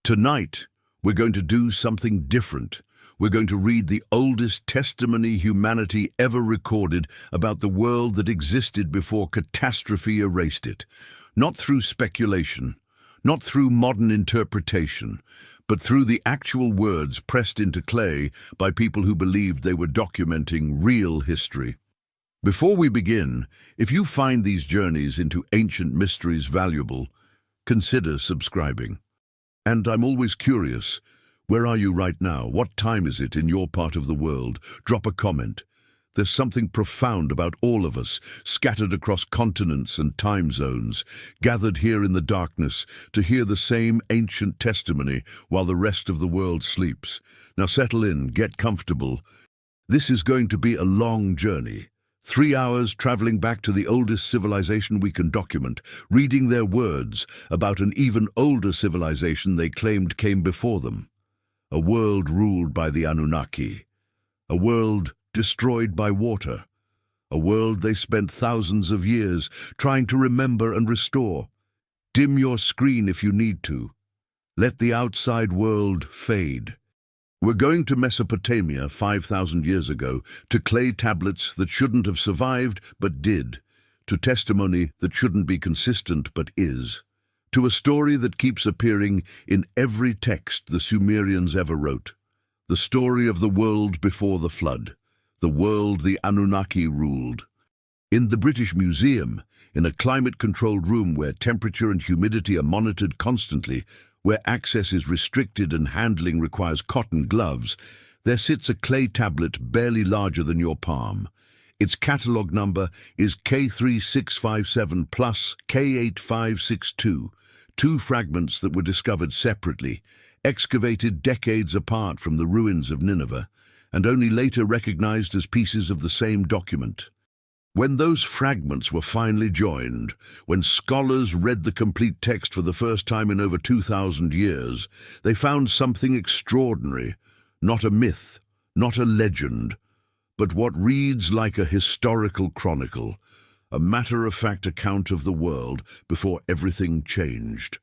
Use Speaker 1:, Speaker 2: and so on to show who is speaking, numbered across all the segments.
Speaker 1: Tonight, we're going to do something different. We're going to read the oldest testimony humanity ever recorded about the world that existed before catastrophe erased it. Not through speculation, not through modern interpretation, but through the actual words pressed into clay by people who believed they were documenting real history. Before we begin, if you find these journeys into ancient mysteries valuable, consider subscribing. And I'm always curious, where are you right now? What time is it in your part of the world? Drop a comment. There's something profound about all of us, scattered across continents and time zones, gathered here in the darkness to hear the same ancient testimony while the rest of the world sleeps. Now settle in, get comfortable. This is going to be a long journey. 3 hours traveling back to the oldest civilization we can document, reading their words about an even older civilization they claimed came before them. A world ruled by the Anunnaki. A world destroyed by water. A world they spent thousands of years trying to remember and restore. Dim your screen if you need to. Let the outside world fade. We're going to Mesopotamia 5,000 years ago, to clay tablets that shouldn't have survived but did, to testimony that shouldn't be consistent but is, to a story that keeps appearing in every text the Sumerians ever wrote, the story of the world before the flood, the world the Anunnaki ruled. In the British Museum, in a climate-controlled room where temperature and humidity are monitored constantly, where access is restricted and handling requires cotton gloves, there sits a clay tablet barely larger than your palm. Its catalogue number is K3657 plus K8562, two fragments that were discovered separately, excavated decades apart from the ruins of Nineveh, and only later recognized as pieces of the same document. When those fragments were finally joined, when scholars read the complete text for the first time in over 2,000 years, they found something extraordinary, not a myth, not a legend, but what reads like a historical chronicle, a matter-of-fact account of the world before everything changed.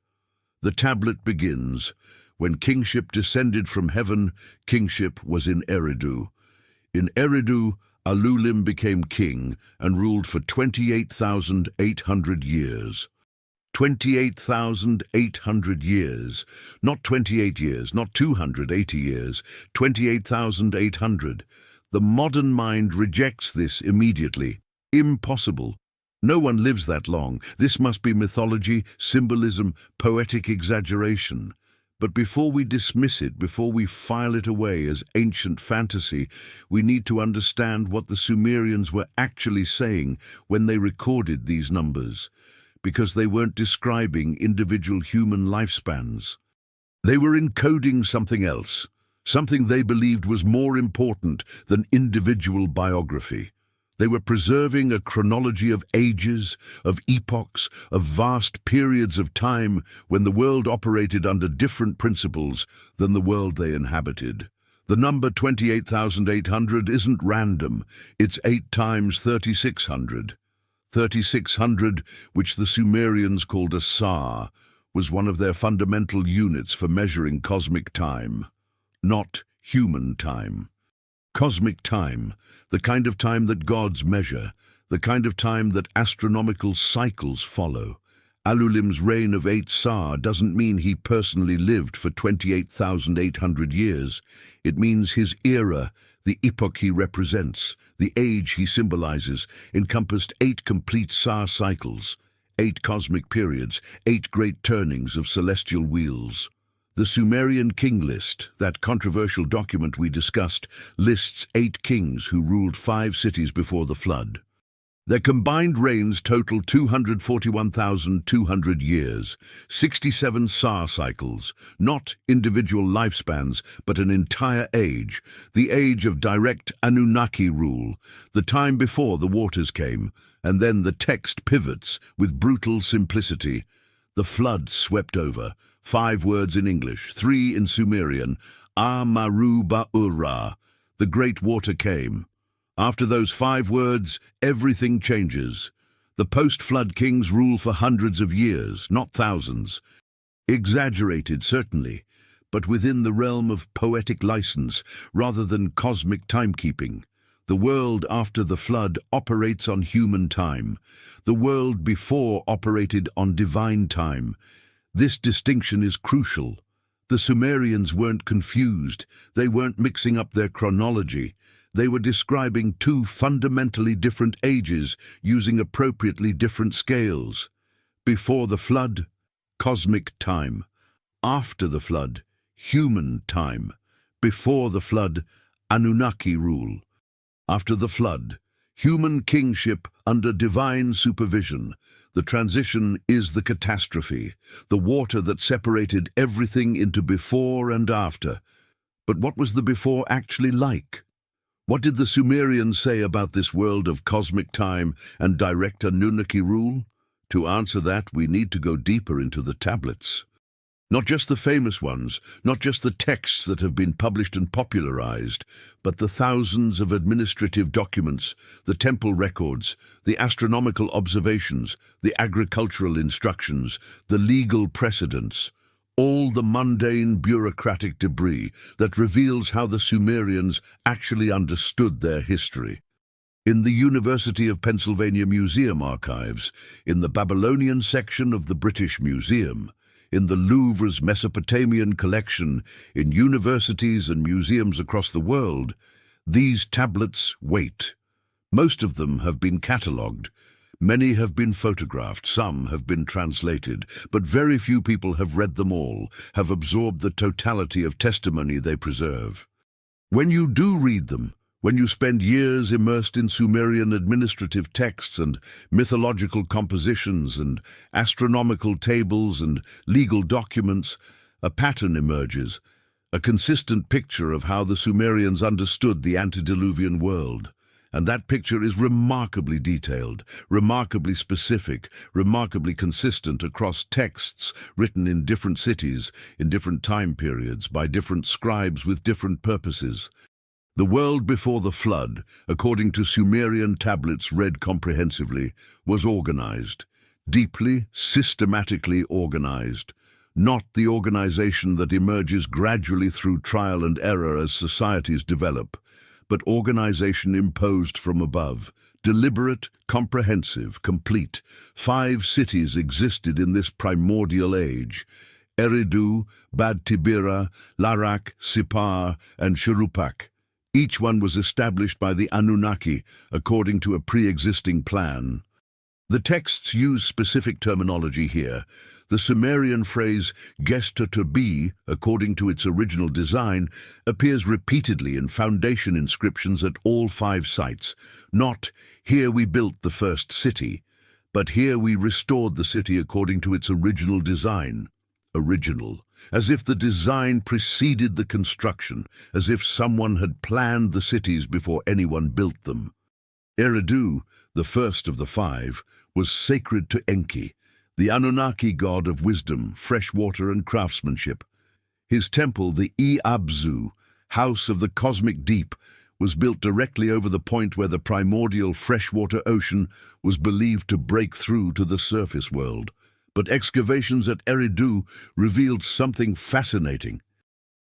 Speaker 1: The tablet begins, when kingship descended from heaven, kingship was in Eridu. In Eridu, Alulim became king and ruled for 28,800 years. 28,800 years, not 28 years, not 280 years, 28,800. The modern mind rejects this immediately. Impossible. No one lives that long. This must be mythology, symbolism, poetic exaggeration. But before we dismiss it, before we file it away as ancient fantasy, we need to understand what the Sumerians were actually saying when they recorded these numbers, because they weren't describing individual human lifespans. They were encoding something else, something they believed was more important than individual biography. They were preserving a chronology of ages, of epochs, of vast periods of time when the world operated under different principles than the world they inhabited. The number 28,800 isn't random. It's 8 times 3,600. 3,600, which the Sumerians called a sar, was one of their fundamental units for measuring cosmic time, not human time. Cosmic time, the kind of time that gods measure, the kind of time that astronomical cycles follow. Alulim's reign of 8 Sar doesn't mean he personally lived for 28,800 years. It means his era, the epoch he represents, the age he symbolizes, encompassed 8 complete Sar cycles, 8 cosmic periods, 8 great turnings of celestial wheels. The Sumerian king list, that controversial document we discussed, lists 8 kings who ruled 5 cities before the flood. Their combined reigns total 241,200 years, 67 Sar cycles, not individual lifespans, but an entire age, the age of direct Anunnaki rule, the time before the waters came, and then the text pivots with brutal simplicity. The flood swept over. 5 words in English, 3 in Sumerian, Amaru Ba'ura, the great water came. After those 5 words, everything changes. The post-flood kings rule for hundreds of years, not thousands. Exaggerated, certainly, but within the realm of poetic license rather than cosmic timekeeping. The world after the flood operates on human time. The world before operated on divine time. This distinction is crucial. The Sumerians weren't confused. They weren't mixing up their chronology. They were describing two fundamentally different ages using appropriately different scales. Before the flood, cosmic time. After the flood, human time. Before the flood, Anunnaki rule. After the flood, human kingship under divine supervision. The transition is the catastrophe, the water that separated everything into before and after. But what was the before actually like? What did the Sumerians say about this world of cosmic time and direct Anunnaki rule? To answer that, we need to go deeper into the tablets. Not just the famous ones, not just the texts that have been published and popularized, but the thousands of administrative documents, the temple records, the astronomical observations, the agricultural instructions, the legal precedents, all the mundane bureaucratic debris that reveals how the Sumerians actually understood their history. In the University of Pennsylvania Museum archives, in the Babylonian section of the British Museum, in the Louvre's Mesopotamian collection, in universities and museums across the world, these tablets wait. Most of them have been catalogued. Many have been photographed, some have been translated, but very few people have read them all, have absorbed the totality of testimony they preserve. When you do read them, when you spend years immersed in Sumerian administrative texts and mythological compositions and astronomical tables and legal documents, a pattern emerges, a consistent picture of how the Sumerians understood the antediluvian world. And that picture is remarkably detailed, remarkably specific, remarkably consistent across texts written in different cities, in different time periods, by different scribes with different purposes. The world before the flood, according to Sumerian tablets read comprehensively, was organized, deeply, systematically organized. Not the organization that emerges gradually through trial and error as societies develop, but organization imposed from above, deliberate, comprehensive, complete. 5 cities existed in this primordial age: Eridu, Bad Tibira, Larak, Sippar, and Shuruppak. Each one was established by the Anunnaki according to a pre-existing plan. The texts use specific terminology here. The Sumerian phrase "gesta to be," according to its original design, appears repeatedly in foundation inscriptions at all 5 sites. Not "here we built the first city," but "here we restored the city according to its original design." Original. As if the design preceded the construction, as if someone had planned the cities before anyone built them. Eridu, the first of the 5, was sacred to Enki, the Anunnaki god of wisdom, fresh water, and craftsmanship. His temple, the Abzu, house of the cosmic deep, was built directly over the point where the primordial freshwater ocean was believed to break through to the surface world. But excavations at Eridu revealed something fascinating.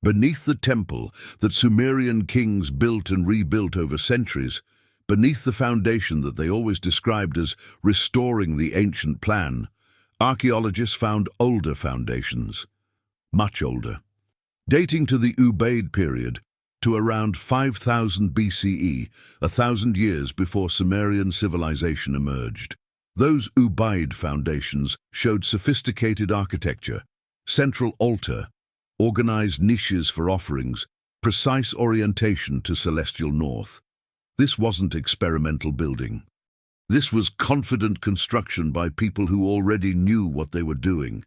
Speaker 1: Beneath the temple that Sumerian kings built and rebuilt over centuries, beneath the foundation that they always described as restoring the ancient plan, archaeologists found older foundations, much older, dating to the Ubaid period, to around 5000 BCE, 1,000 years before Sumerian civilization emerged. Those Ubaid foundations showed sophisticated architecture, central altar, organized niches for offerings, precise orientation to celestial north. This wasn't experimental building. This was confident construction by people who already knew what they were doing.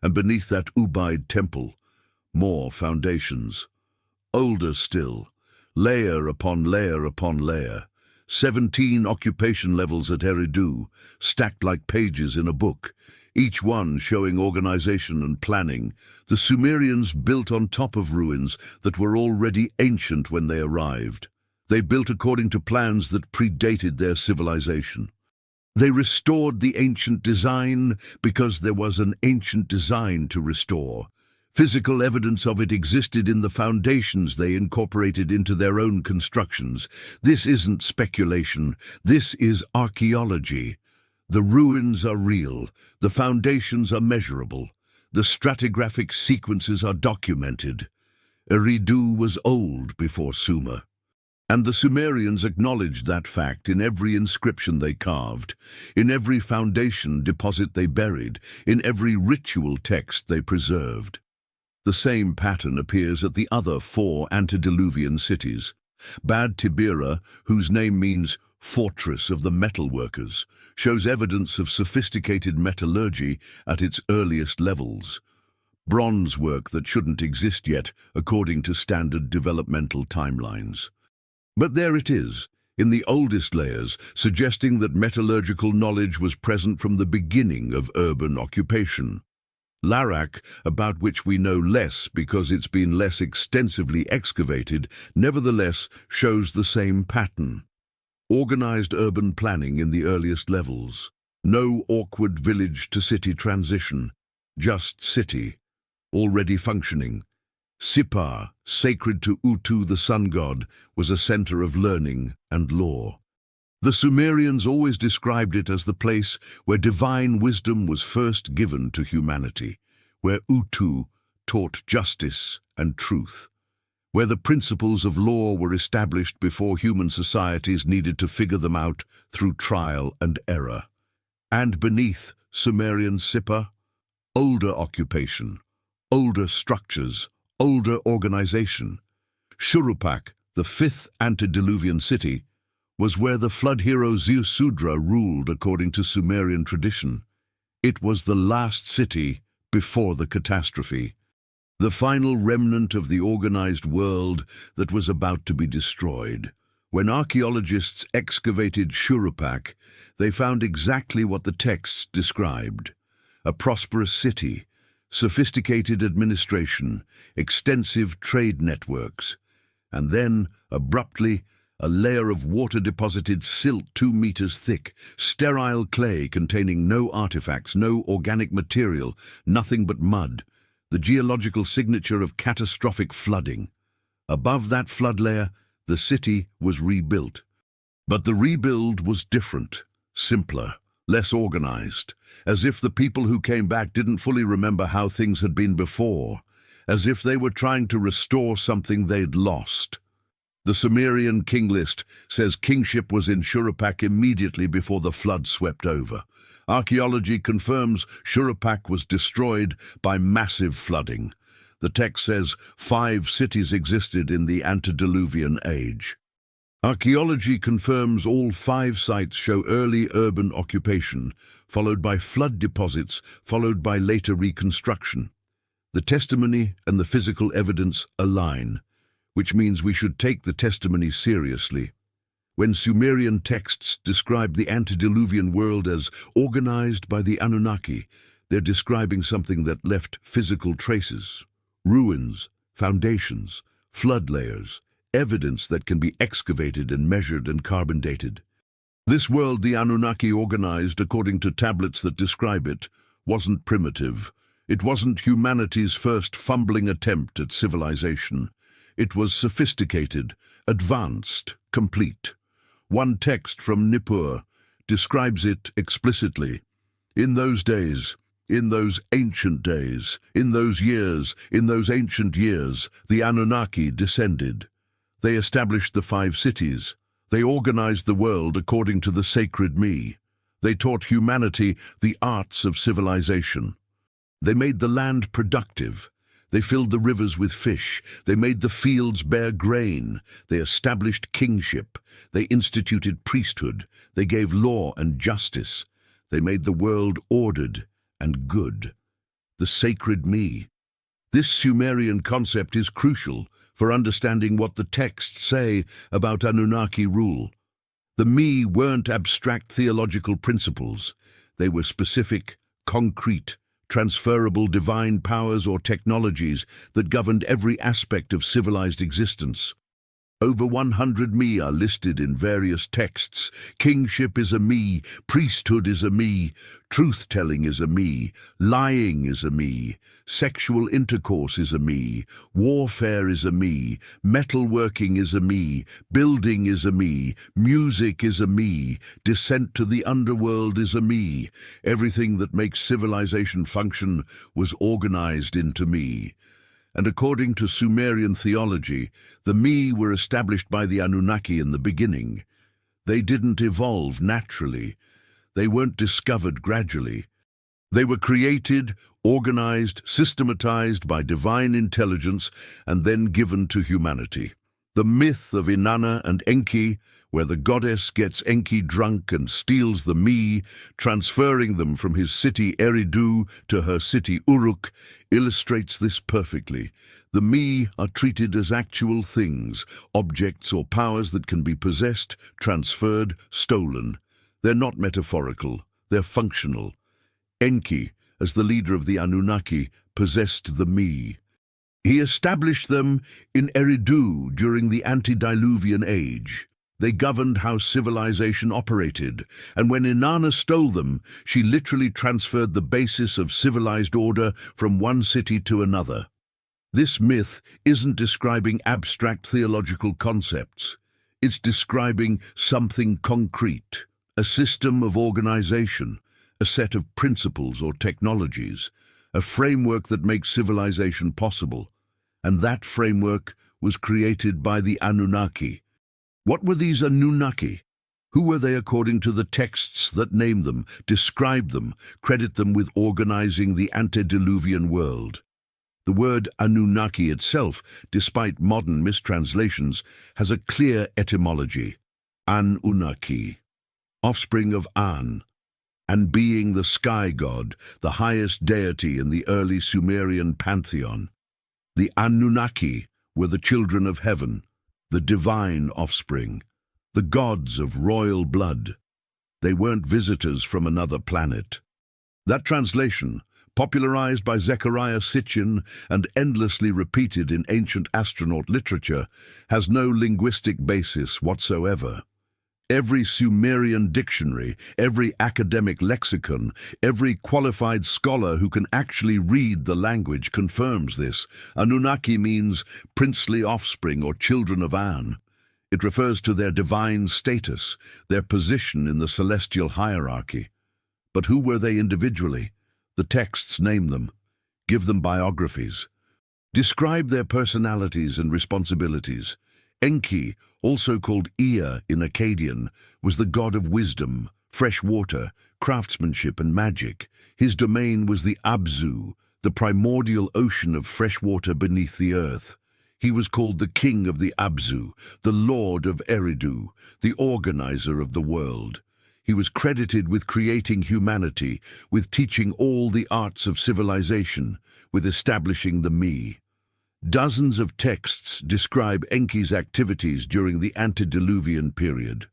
Speaker 1: And beneath that Ubaid temple, more foundations. Older still, layer upon layer upon layer. 17 occupation levels at Eridu, stacked like pages in a book, each one showing organization and planning. The Sumerians built on top of ruins that were already ancient when they arrived. They built according to plans that predated their civilization. They restored the ancient design because there was an ancient design to restore. Physical evidence of it existed in the foundations they incorporated into their own constructions. This isn't speculation, this is archaeology. The ruins are real, the foundations are measurable, the stratigraphic sequences are documented. Eridu was old before Sumer. And the Sumerians acknowledged that fact in every inscription they carved, in every foundation deposit they buried, in every ritual text they preserved. The same pattern appears at the other 4 antediluvian cities. Bad Tibira, whose name means fortress of the metalworkers, shows evidence of sophisticated metallurgy at its earliest levels. Bronze work that shouldn't exist yet, according to standard developmental timelines. But there it is, in the oldest layers, suggesting that metallurgical knowledge was present from the beginning of urban occupation. Larak, about which we know less because it's been less extensively excavated, nevertheless shows the same pattern. Organized urban planning in the earliest levels. No awkward village-to-city transition, just city, already functioning. Sipar, sacred to Utu the sun god, was a center of learning and law. The Sumerians always described it as the place where divine wisdom was first given to humanity, where Utu taught justice and truth, where the principles of law were established before human societies needed to figure them out through trial and error. And beneath Sumerian Sipar, older occupation, older structures, older organization. Shuruppak, the 5th antediluvian city, was where the flood hero Ziusudra ruled according to Sumerian tradition. It was the last city before the catastrophe, the final remnant of the organized world that was about to be destroyed. When archaeologists excavated Shuruppak, they found exactly what the texts described: a prosperous city, sophisticated administration, extensive trade networks, and then, abruptly, a layer of water-deposited silt 2 meters thick, sterile clay containing no artifacts, no organic material, nothing but mud, the geological signature of catastrophic flooding. Above that flood layer, the city was rebuilt. But the rebuild was different, simpler, less organized, as if the people who came back didn't fully remember how things had been before, as if they were trying to restore something they'd lost. The Sumerian king list says kingship was in Shuruppak immediately before the flood swept over. Archaeology confirms Shuruppak was destroyed by massive flooding. The text says 5 cities existed in the antediluvian age. Archaeology confirms all 5 sites show early urban occupation, followed by flood deposits, followed by later reconstruction. The testimony and the physical evidence align, which means we should take the testimony seriously. When Sumerian texts describe the antediluvian world as organized by the Anunnaki, they're describing something that left physical traces, ruins, foundations, flood layers, evidence that can be excavated and measured and carbon dated. This world the Anunnaki organized according to tablets that describe it wasn't primitive. It wasn't humanity's first fumbling attempt at civilization. It was sophisticated, advanced, complete. One text from Nippur describes it explicitly. In those days, in those ancient days, in those years, in those ancient years, the Anunnaki descended. They established the 5 cities. They organized the world according to the sacred me. They taught humanity the arts of civilization. They made the land productive. They filled the rivers with fish. They made the fields bear grain. They established kingship. They instituted priesthood. They gave law and justice. They made the world ordered and good. The sacred me. This Sumerian concept is crucial for understanding what the texts say about Anunnaki rule. The me weren't abstract theological principles. They were specific, concrete, transferable divine powers or technologies that governed every aspect of civilized existence. Over 100 me are listed in various texts. Kingship is a me, priesthood is a me, truth-telling is a me, lying is a me, sexual intercourse is a me, warfare is a me, metalworking is a me, building is a me, music is a me, descent to the underworld is a me. Everything that makes civilization function was organized into me. And according to Sumerian theology, the me were established by the Anunnaki in the beginning. They didn't evolve naturally. They weren't discovered gradually. They were created, organized, systematized by divine intelligence, and then given to humanity. The myth of Inanna and Enki, where the goddess gets Enki drunk and steals the me, transferring them from his city Eridu to her city Uruk, illustrates this perfectly. The me are treated as actual things, objects or powers that can be possessed, transferred, stolen. They're not metaphorical, they're functional. Enki, as the leader of the Anunnaki, possessed the me. He established them in Eridu during the antediluvian age. They governed how civilization operated, and when Inanna stole them, she literally transferred the basis of civilized order from one city to another. This myth isn't describing abstract theological concepts. It's describing something concrete, a system of organization, a set of principles or technologies, a framework that makes civilization possible. And that framework was created by the Anunnaki. What were these Anunnaki? Who were they according to the texts that name them, describe them, credit them with organizing the antediluvian world? The word Anunnaki itself, despite modern mistranslations, has a clear etymology. Anunnaki, offspring of An, and being the sky god, the highest deity in the early Sumerian pantheon. The Anunnaki were the children of heaven, the divine offspring, the gods of royal blood. They weren't visitors from another planet. That translation, popularized by Zecharia Sitchin and endlessly repeated in ancient astronaut literature, has no linguistic basis whatsoever. Every Sumerian dictionary, every academic lexicon, every qualified scholar who can actually read the language confirms this. Anunnaki means princely offspring or children of An. It refers to their divine status, their position in the celestial hierarchy. But who were they individually? The texts name them, give them biographies, describe their personalities and responsibilities. Enki, also called Ea in Akkadian, was the god of wisdom, fresh water, craftsmanship and magic. His domain was the Abzu, the primordial ocean of fresh water beneath the earth. He was called the king of the Abzu, the lord of Eridu, the organizer of the world. He was credited with creating humanity, with teaching all the arts of civilization, with establishing the me. Dozens of texts describe Enki's activities during the antediluvian period.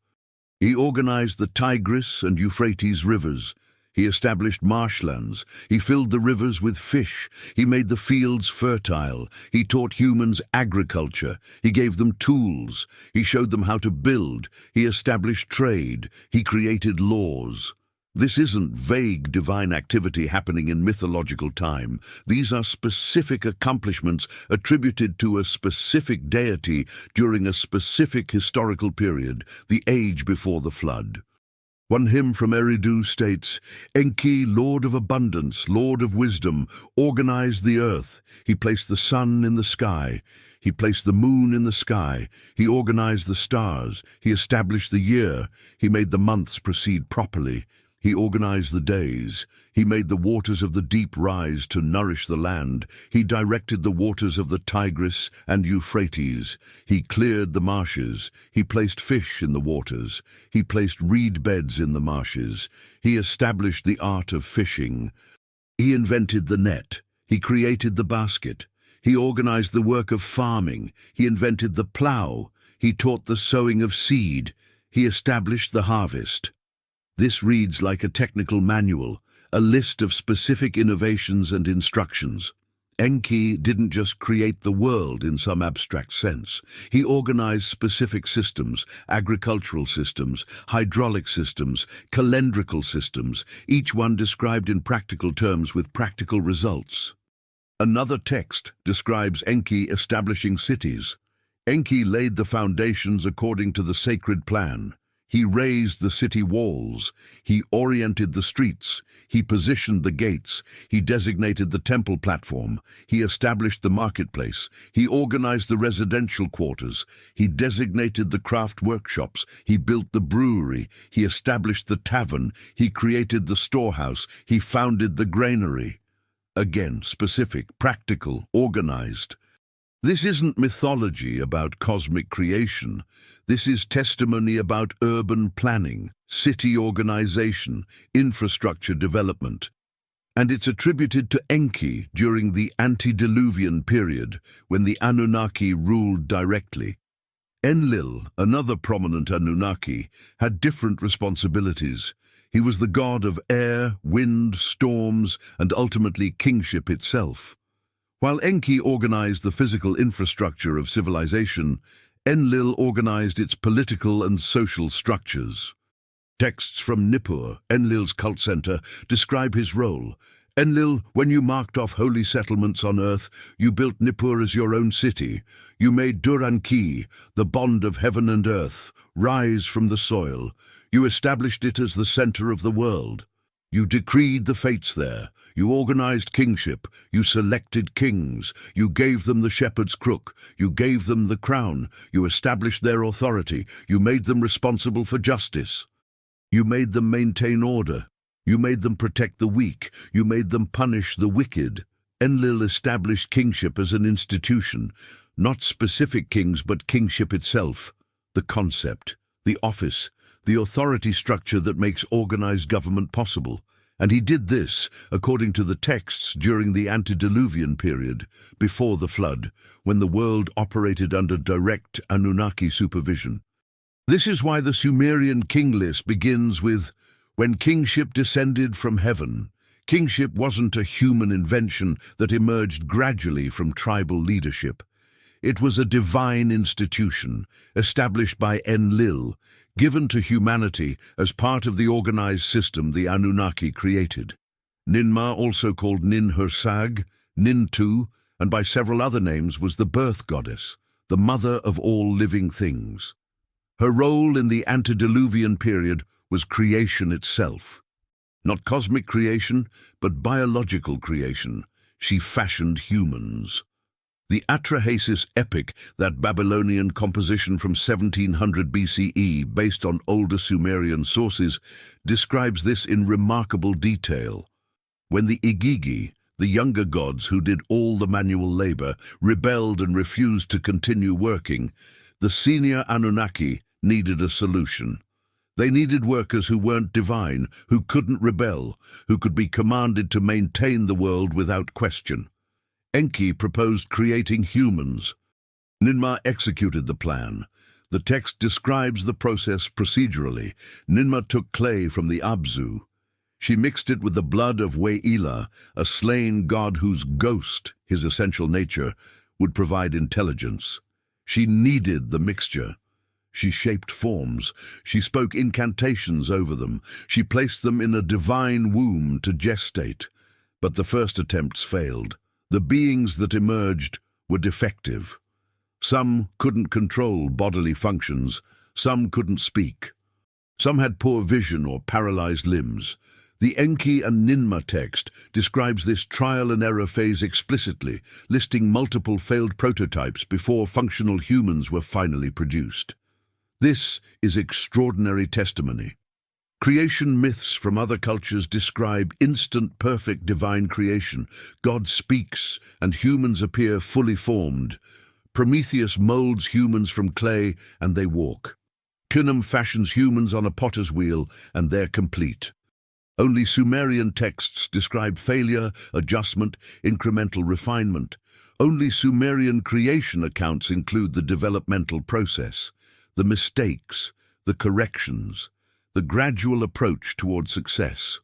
Speaker 1: He organized the Tigris and Euphrates rivers. He established marshlands. He filled the rivers with fish. He made the fields fertile. He taught humans agriculture. He gave them tools. He showed them how to build. He established trade. He created laws. This isn't vague divine activity happening in mythological time. These are specific accomplishments attributed to a specific deity during a specific historical period, the age before the flood. One hymn from Eridu states, Enki, Lord of abundance, Lord of wisdom, organized the earth. He placed the sun in the sky. He placed the moon in the sky. He organized the stars. He established the year. He made the months proceed properly. He organized the days. He made the waters of the deep rise to nourish the land. He directed the waters of the Tigris and Euphrates. He cleared the marshes. He placed fish in the waters. He placed reed beds in the marshes. He established the art of fishing. He invented the net. He created the basket. He organized the work of farming. He invented the plow. He taught the sowing of seed. He established the harvest. This reads like a technical manual, a list of specific innovations and instructions. Enki didn't just create the world in some abstract sense. He organized specific systems, agricultural systems, hydraulic systems, calendrical systems, each one described in practical terms with practical results. Another text describes Enki establishing cities. Enki laid the foundations according to the sacred plan. He raised the city walls, he oriented the streets, he positioned the gates, he designated the temple platform, he established the marketplace, he organized the residential quarters, he designated the craft workshops, he built the brewery, he established the tavern, he created the storehouse, he founded the granary. Again, specific, practical, organized. This isn't mythology about cosmic creation. This is testimony about urban planning, city organization, infrastructure development. And it's attributed to Enki during the antediluvian period, when the Anunnaki ruled directly. Enlil, another prominent Anunnaki, had different responsibilities. He was the god of air, wind, storms, and ultimately kingship itself. While Enki organized the physical infrastructure of civilization, Enlil organized its political and social structures. Texts from Nippur, Enlil's cult center, describe his role. Enlil, when you marked off holy settlements on earth, you built Nippur as your own city. You made Dur-Anki, the bond of heaven and earth, rise from the soil. You established it as the center of the world. You decreed the fates there. You organized kingship. You selected kings. You gave them the shepherd's crook. You gave them the crown. You established their authority. You made them responsible for justice. You made them maintain order. You made them protect the weak. You made them punish the wicked. Enlil established kingship as an institution, not specific kings but kingship itself, the concept, the office, the authority structure that makes organized government possible. And he did this, according to the texts, during the antediluvian period, before the flood, when the world operated under direct Anunnaki supervision. This is why the Sumerian king list begins with, "When kingship descended from heaven." Kingship wasn't a human invention that emerged gradually from tribal leadership. It was a divine institution, established by Enlil, given to humanity as part of the organized system the Anunnaki created. Ninmah, also called Nin-Hursag, Nintu, and by several other names, was the birth goddess, the mother of all living things. Her role in the antediluvian period was creation itself. Not cosmic creation, but biological creation. She fashioned humans. The Atrahasis epic, that Babylonian composition from 1700 BCE based on older Sumerian sources, describes this in remarkable detail. When the Igigi, the younger gods who did all the manual labor, rebelled and refused to continue working, the senior Anunnaki needed a solution. They needed workers who weren't divine, who couldn't rebel, who could be commanded to maintain the world without question. Enki proposed creating humans. Ninmah executed the plan. The text describes the process procedurally. Ninmah took clay from the Abzu. She mixed it with the blood of We'ila, a slain god whose ghost, his essential nature, would provide intelligence. She kneaded the mixture. She shaped forms. She spoke incantations over them. She placed them in a divine womb to gestate. But the first attempts failed. The beings that emerged were defective. Some couldn't control bodily functions. Some couldn't speak. Some had poor vision or paralyzed limbs. The Enki and Ninmah text describes this trial and error phase explicitly, listing multiple failed prototypes before functional humans were finally produced. This is extraordinary testimony. Creation myths from other cultures describe instant, perfect divine creation. God speaks, and humans appear fully formed. Prometheus molds humans from clay, and they walk. Khnum fashions humans on a potter's wheel, and they're complete. Only Sumerian texts describe failure, adjustment, incremental refinement. Only Sumerian creation accounts include the developmental process, the mistakes, the corrections, the gradual approach toward success.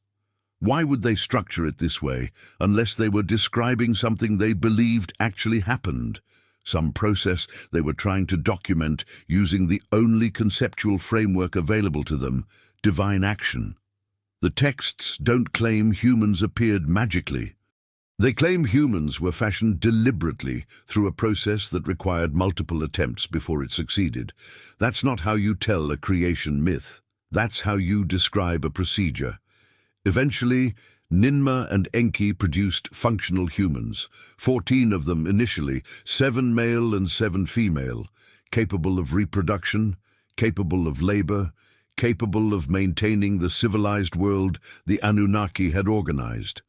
Speaker 1: Why would they structure it this way unless they were describing something they believed actually happened? Some process they were trying to document using the only conceptual framework available to them, divine action. The texts don't claim humans appeared magically. They claim humans were fashioned deliberately through a process that required multiple attempts before it succeeded. That's not how you tell a creation myth. That's how you describe a procedure. Eventually, Ninmah and Enki produced functional humans, 14 of them initially, 7 male and 7 female, capable of reproduction, capable of labor, capable of maintaining the civilized world the Anunnaki had organized.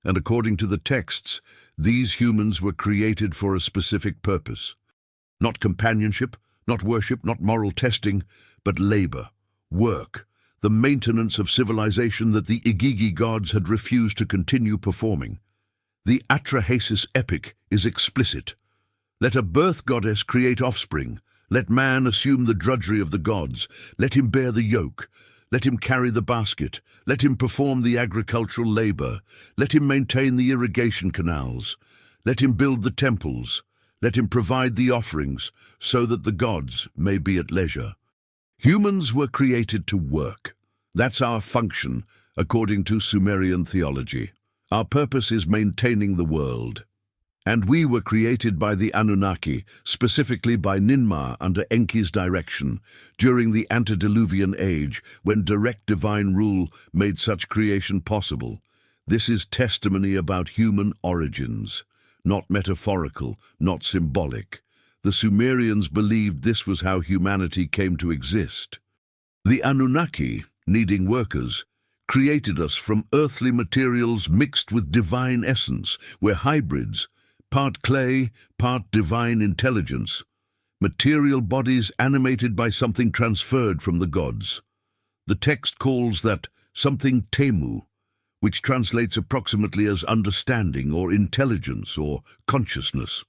Speaker 1: And according to the texts, these humans were created for a specific purpose. Not companionship, not worship, not moral testing, but labor, work, the maintenance of civilization that the Igigi gods had refused to continue performing. The Atrahasis epic is explicit. Let a birth goddess create offspring. Let man assume the drudgery of the gods. Let him bear the yoke. Let him carry the basket. Let him perform the agricultural labor. Let him maintain the irrigation canals. Let him build the temples. Let him provide the offerings, so that the gods may be at leisure. Humans were created to work. That's our function, according to Sumerian theology. Our purpose is maintaining the world. And we were created by the Anunnaki, specifically by Ninmah under Enki's direction, during the antediluvian age, when direct divine rule made such creation possible. This is testimony about human origins, not metaphorical, not symbolic. The Sumerians believed this was how humanity came to exist. The Anunnaki, needing workers, created us from earthly materials mixed with divine essence. We're hybrids, part clay, part divine intelligence, material bodies animated by something transferred from the gods. The text calls that something temu, which translates approximately as understanding or intelligence or consciousness.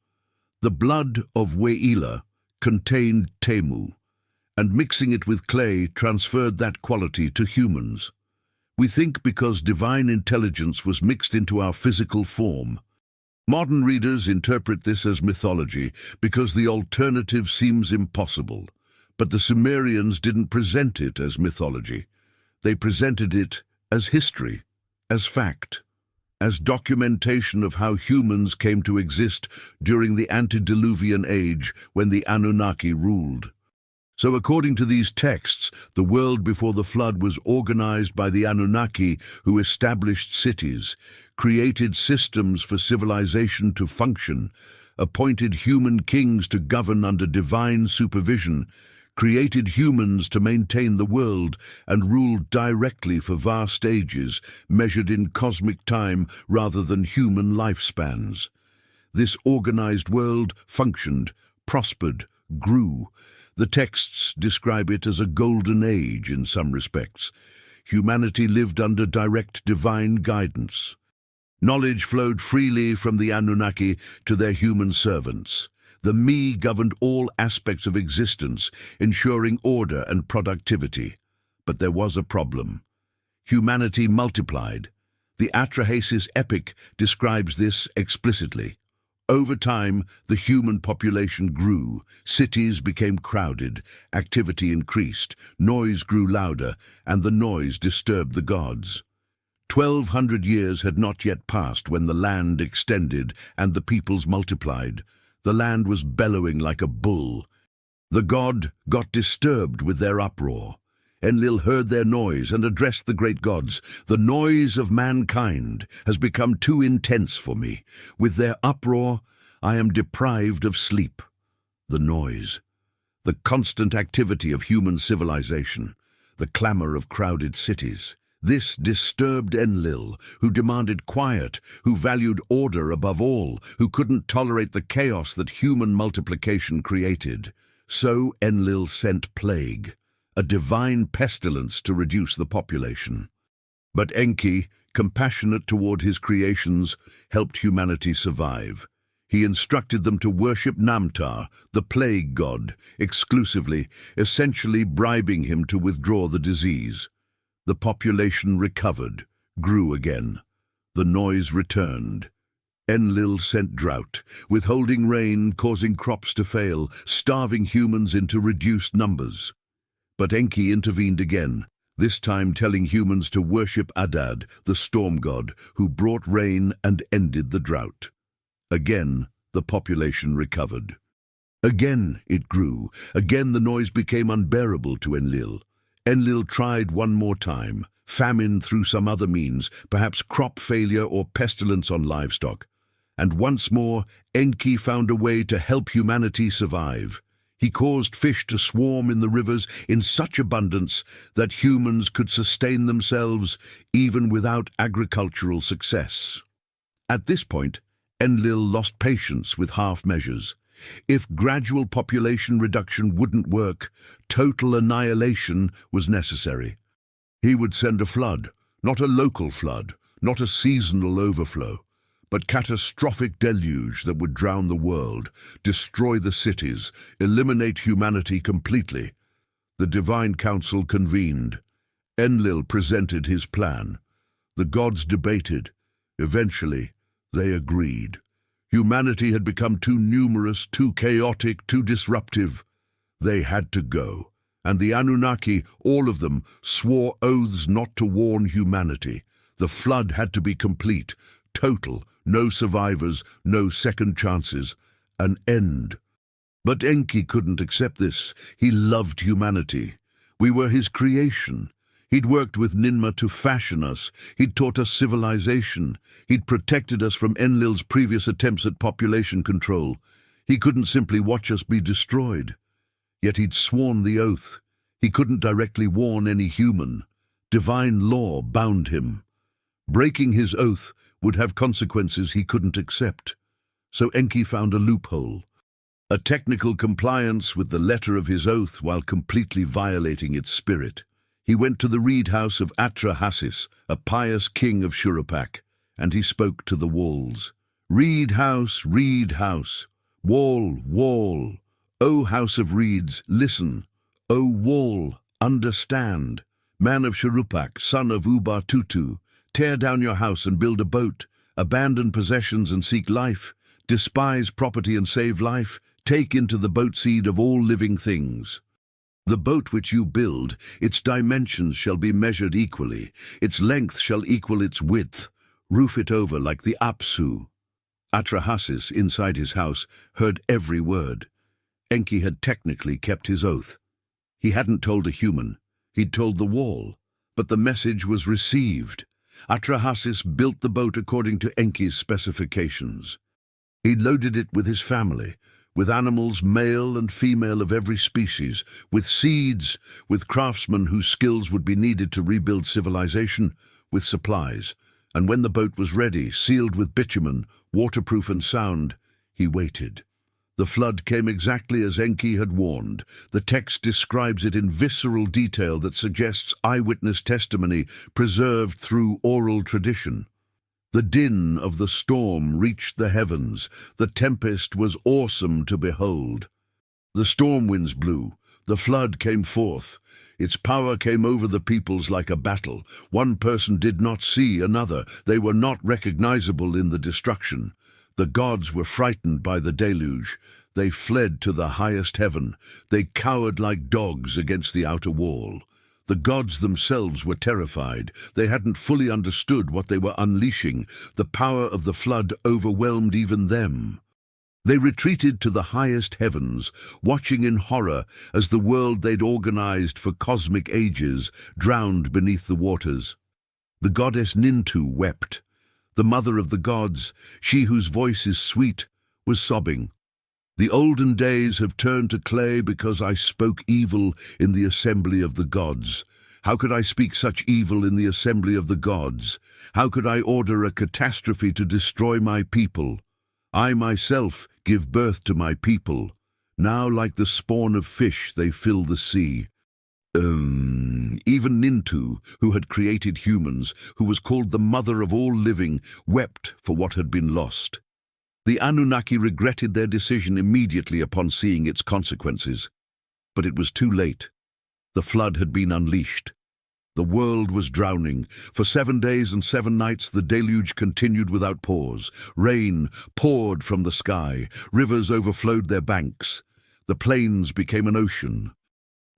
Speaker 1: The blood of Weila contained temu, and mixing it with clay transferred that quality to humans. We think because divine intelligence was mixed into our physical form. Modern readers interpret this as mythology because the alternative seems impossible. But the Sumerians didn't present it as mythology. They presented it as history, as fact, as documentation of how humans came to exist during the antediluvian age when the Anunnaki ruled. So according to these texts, the world before the flood was organized by the Anunnaki, who established cities, created systems for civilization to function, appointed human kings to govern under divine supervision, created humans to maintain the world, and ruled directly for vast ages, measured in cosmic time rather than human lifespans. This organized world functioned, prospered, grew. The texts describe it as a golden age in some respects. Humanity lived under direct divine guidance. Knowledge flowed freely from the Anunnaki to their human servants. The Me governed all aspects of existence, ensuring order and productivity. But there was a problem. Humanity multiplied. The Atrahasis epic describes this explicitly. Over time, the human population grew, cities became crowded, activity increased, noise grew louder, and the noise disturbed the gods. 1,200 years had not yet passed when the land extended and the peoples multiplied. The land was bellowing like a bull. The god got disturbed with their uproar. Enlil heard their noise and addressed the great gods. The noise of mankind has become too intense for me. With their uproar, I am deprived of sleep. The noise, the constant activity of human civilization, the clamor of crowded cities. This disturbed Enlil, who demanded quiet, who valued order above all, who couldn't tolerate the chaos that human multiplication created. So Enlil sent plague, a divine pestilence to reduce the population. But Enki, compassionate toward his creations, helped humanity survive. He instructed them to worship Namtar, the plague god, exclusively, essentially bribing him to withdraw the disease. The population recovered, grew again. The noise returned. Enlil sent drought, withholding rain, causing crops to fail, starving humans into reduced numbers. But Enki intervened again, this time telling humans to worship Adad, the storm god, who brought rain and ended the drought. Again, the population recovered. Again it grew. Again the noise became unbearable to Enlil. Enlil tried one more time, famine through some other means, perhaps crop failure or pestilence on livestock. And once more, Enki found a way to help humanity survive. He caused fish to swarm in the rivers in such abundance that humans could sustain themselves even without agricultural success. At this point, Enlil lost patience with half measures. If gradual population reduction wouldn't work, total annihilation was necessary. He would send a flood, not a local flood, not a seasonal overflow, but catastrophic deluge that would drown the world, destroy the cities, eliminate humanity completely. The divine council convened. Enlil presented his plan. The gods debated. Eventually, they agreed. Humanity had become too numerous, too chaotic, too disruptive. They had to go, and the Anunnaki, all of them, swore oaths not to warn humanity. The flood had to be complete, total, no survivors, no second chances, an end. But Enki couldn't accept this. He loved humanity. We were his creation. He'd worked with Ninmah to fashion us. He'd taught us civilization. He'd protected us from Enlil's previous attempts at population control. He couldn't simply watch us be destroyed. Yet he'd sworn the oath. He couldn't directly warn any human. Divine law bound him. Breaking his oath would have consequences he couldn't accept. So Enki found a loophole. A technical compliance with the letter of his oath while completely violating its spirit. He went to the reed house of Atrahasis, a pious king of Shuruppak, and he spoke to the walls. Reed house, wall, wall. O house of reeds, listen. O wall, understand. Man of Shuruppak, son of Ubatutu, tear down your house and build a boat. Abandon possessions and seek life. Despise property and save life. Take into the boat seed of all living things. The boat which you build, its dimensions shall be measured equally. Its length shall equal its width. Roof it over like the Apsu. Atrahasis, inside his house, heard every word. Enki had technically kept his oath. He hadn't told a human. He'd told the wall. But the message was received. Atrahasis built the boat according to Enki's specifications. He loaded it with his family, with animals male and female of every species, with seeds, with craftsmen whose skills would be needed to rebuild civilization, with supplies. And when the boat was ready, sealed with bitumen, waterproof and sound, he waited. The flood came exactly as Enki had warned. The text describes it in visceral detail that suggests eyewitness testimony preserved through oral tradition. The din of the storm reached the heavens. The tempest was awesome to behold. The storm winds blew. The flood came forth. Its power came over the peoples like a battle. One person did not see another. They were not recognizable in the destruction. The gods were frightened by the deluge. They fled to the highest heaven. They cowered like dogs against the outer wall. The gods themselves were terrified. They hadn't fully understood what they were unleashing. The power of the flood overwhelmed even them. They retreated to the highest heavens, watching in horror as the world they'd organized for cosmic ages drowned beneath the waters. The goddess Nintu wept. The mother of the gods, she whose voice is sweet, was sobbing. The olden days have turned to clay because I spoke evil in the assembly of the gods. How could I speak such evil in the assembly of the gods? How could I order a catastrophe to destroy my people? I myself give birth to my people. Now like the spawn of fish they fill the sea. Even Nintu, who had created humans, who was called the mother of all living, wept for what had been lost. The Anunnaki regretted their decision immediately upon seeing its consequences. But it was too late. The flood had been unleashed. The world was drowning. For 7 days and 7 nights the deluge continued without pause. Rain poured from the sky. Rivers overflowed their banks. The plains became an ocean.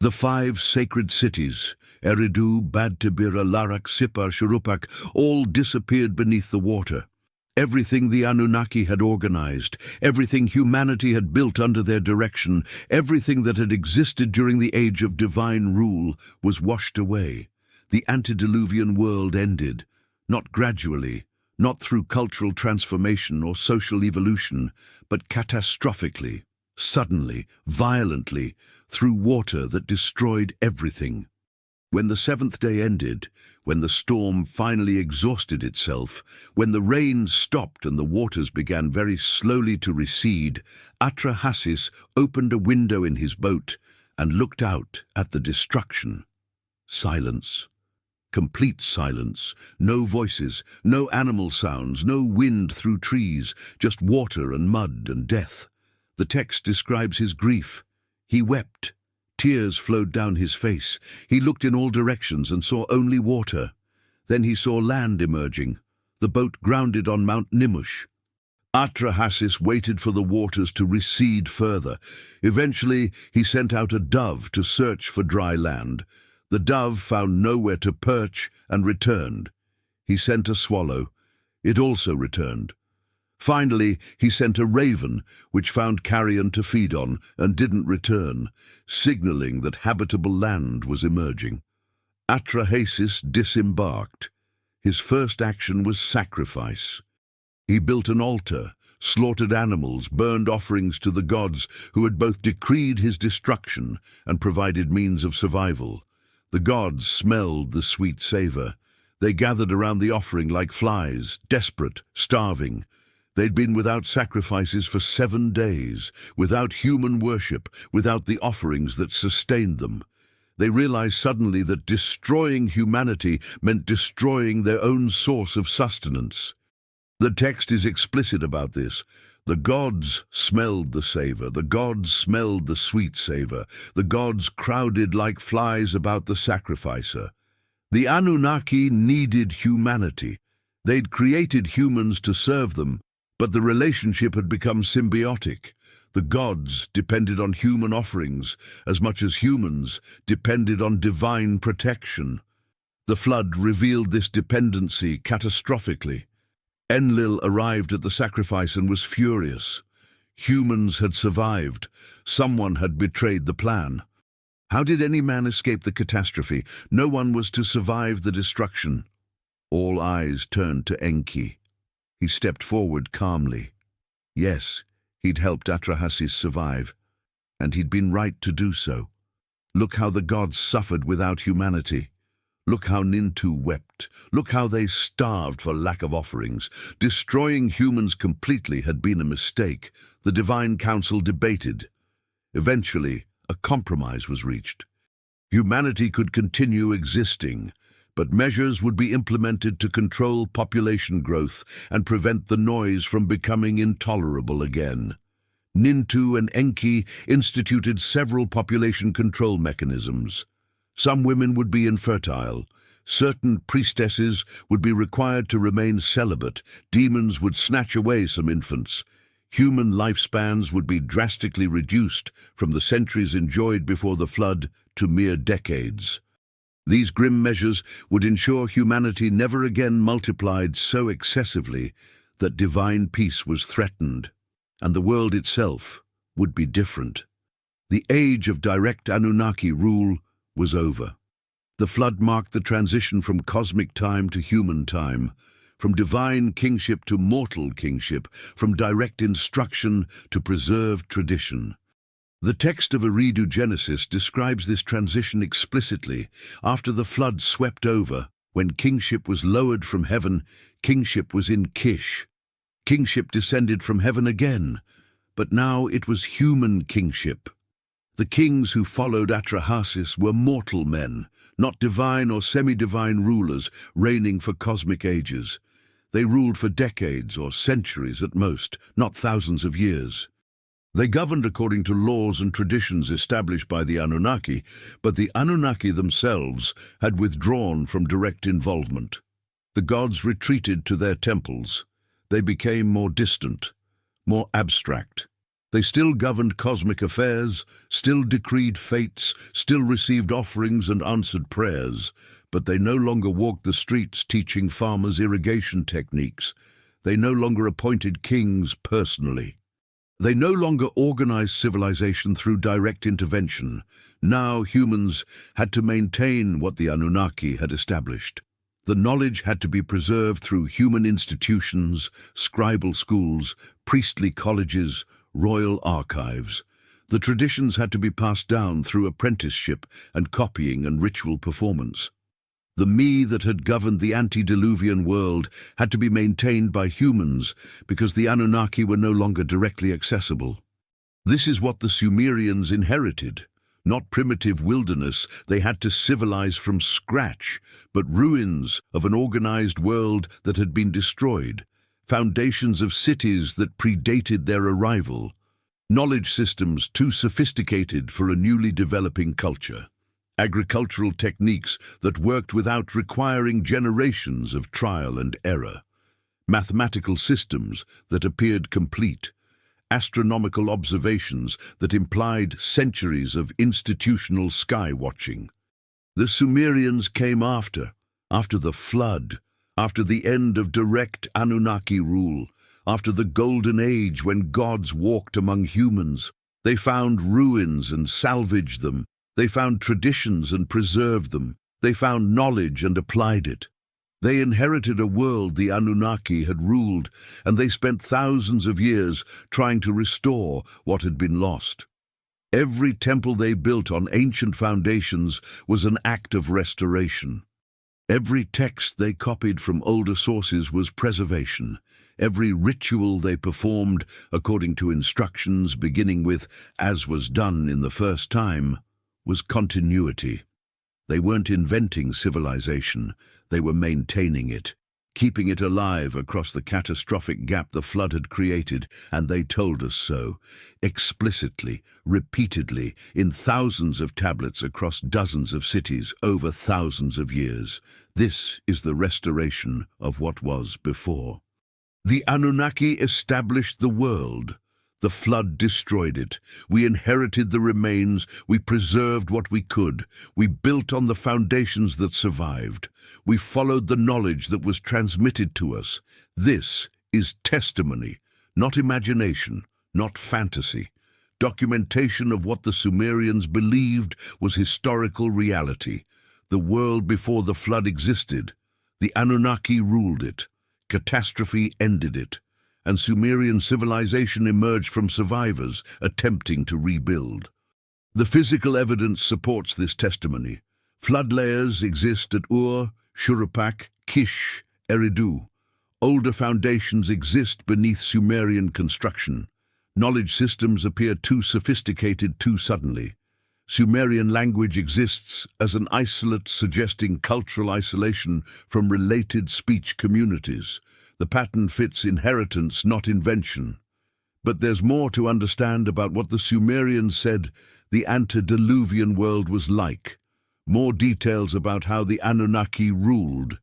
Speaker 1: The 5 sacred cities, Eridu, Bad Tibira, Larak, Sipar, Shurupak, all disappeared beneath the water. Everything the Anunnaki had organized, everything humanity had built under their direction, everything that had existed during the age of divine rule was washed away. The antediluvian world ended, not gradually, not through cultural transformation or social evolution, but catastrophically, suddenly, violently, through water that destroyed everything. When the 7th day ended, when the storm finally exhausted itself, when the rain stopped and the waters began very slowly to recede, Atrahasis opened a window in his boat and looked out at the destruction. Silence. Complete silence. No voices, no animal sounds, no wind through trees, just water and mud and death. The text describes his grief. He wept. Tears flowed down his face. He looked in all directions and saw only water. Then he saw land emerging. The boat grounded on Mount Nimush. Atrahasis waited for the waters to recede further. Eventually, he sent out a dove to search for dry land. The dove found nowhere to perch and returned. He sent a swallow. It also returned. Finally, he sent a raven, which found carrion to feed on and didn't return, signaling that habitable land was emerging. Atrahasis disembarked. His first action was sacrifice. He built an altar, slaughtered animals, burned offerings to the gods who had both decreed his destruction and provided means of survival. The gods smelled the sweet savor. They gathered around the offering like flies, desperate, starving. They'd been without sacrifices for 7 days, without human worship, without the offerings that sustained them. They realized suddenly that destroying humanity meant destroying their own source of sustenance. The text is explicit about this. The gods smelled the savor, the gods smelled the sweet savor, the gods crowded like flies about the sacrificer. The Anunnaki needed humanity. They'd created humans to serve them, but the relationship had become symbiotic. The gods depended on human offerings as much as humans depended on divine protection. The flood revealed this dependency catastrophically. Enlil arrived at the sacrifice and was furious. Humans had survived. Someone had betrayed the plan. How did any man escape the catastrophe? No one was to survive the destruction. All eyes turned to Enki. He stepped forward calmly. Yes, he'd helped Atrahasis survive, and he'd been right to do so. Look how the gods suffered without humanity. Look how Nintu wept. Look how they starved for lack of offerings. Destroying humans completely had been a mistake. The divine council debated. Eventually, a compromise was reached. Humanity could continue existing, but measures would be implemented to control population growth and prevent the noise from becoming intolerable again. Nintu and Enki instituted several population control mechanisms. Some women would be infertile. Certain priestesses would be required to remain celibate. Demons would snatch away some infants. Human lifespans would be drastically reduced from the centuries enjoyed before the flood to mere decades. These grim measures would ensure humanity never again multiplied so excessively that divine peace was threatened, and the world itself would be different. The age of direct Anunnaki rule was over. The flood marked the transition from cosmic time to human time, from divine kingship to mortal kingship, from direct instruction to preserved tradition. The text of Eridu Genesis describes this transition explicitly. After the flood swept over, when kingship was lowered from heaven, kingship was in Kish. Kingship descended from heaven again, but now it was human kingship. The kings who followed Atrahasis were mortal men, not divine or semi-divine rulers reigning for cosmic ages. They ruled for decades or centuries at most, not thousands of years. They governed according to laws and traditions established by the Anunnaki, but the Anunnaki themselves had withdrawn from direct involvement. The gods retreated to their temples. They became more distant, more abstract. They still governed cosmic affairs, still decreed fates, still received offerings and answered prayers, but they no longer walked the streets teaching farmers irrigation techniques. They no longer appointed kings personally. They no longer organized civilization through direct intervention. Now humans had to maintain what the Anunnaki had established. The knowledge had to be preserved through human institutions, scribal schools, priestly colleges, royal archives. The traditions had to be passed down through apprenticeship and copying and ritual performance. The me that had governed the antediluvian world had to be maintained by humans because the Anunnaki were no longer directly accessible. This is what the Sumerians inherited. Not primitive wilderness they had to civilize from scratch, but ruins of an organized world that had been destroyed, foundations of cities that predated their arrival, knowledge systems too sophisticated for a newly developing culture, agricultural techniques that worked without requiring generations of trial and error, mathematical systems that appeared complete, astronomical observations that implied centuries of institutional sky watching. The Sumerians came after the flood, after the end of direct Anunnaki rule, after the golden age when gods walked among humans. They found ruins and salvaged them. They found traditions and preserved them. They found knowledge and applied it. They inherited a world the Anunnaki had ruled, and they spent thousands of years trying to restore what had been lost. Every temple they built on ancient foundations was an act of restoration. Every text they copied from older sources was preservation. Every ritual they performed according to instructions beginning with "as was done in the first time" was continuity. They weren't inventing civilization, they were maintaining it, keeping it alive across the catastrophic gap the flood had created, and they told us so, explicitly, repeatedly, in thousands of tablets across dozens of cities over thousands of years. This is the restoration of what was before. The Anunnaki established the world. The flood destroyed it. We inherited the remains. We preserved what we could. We built on the foundations that survived. We followed the knowledge that was transmitted to us. This is testimony, not imagination, not fantasy. Documentation of what the Sumerians believed was historical reality. The world before the flood existed. The Anunnaki ruled it. Catastrophe ended it, and Sumerian civilization emerged from survivors attempting to rebuild. The physical evidence supports this testimony. Flood layers exist at Ur, Shuruppak, Kish, Eridu. Older foundations exist beneath Sumerian construction. Knowledge systems appear too sophisticated too suddenly. Sumerian language exists as an isolate suggesting cultural isolation from related speech communities. The pattern fits inheritance, not invention. But there's more to understand about what the Sumerians said the antediluvian world was like. More details about how the Anunnaki ruled.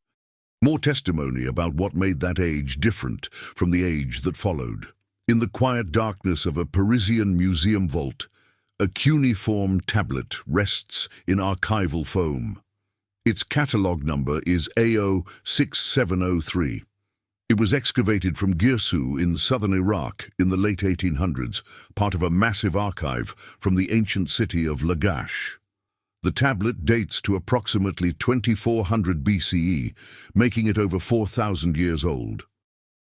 Speaker 1: More testimony about what made that age different from the age that followed. In the quiet darkness of a Parisian museum vault, a cuneiform tablet rests in archival foam. Its catalogue number is AO 6703. It was excavated from Girsu in southern Iraq in the late 1800s, part of a massive archive from the ancient city of Lagash. The tablet dates to approximately 2400 BCE, making it over 4,000 years old.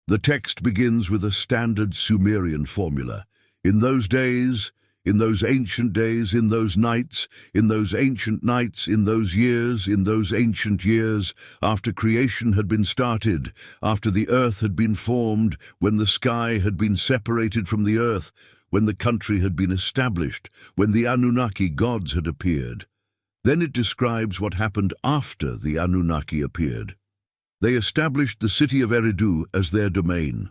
Speaker 1: The text begins with a standard Sumerian formula. In those days, in those ancient days, in those nights, in those ancient nights, in those years, in those ancient years, after creation had been started, after the earth had been formed, when the sky had been separated from the earth, when the country had been established, when the Anunnaki gods had appeared. Then it describes what happened after the Anunnaki appeared. They established the city of Eridu as their domain.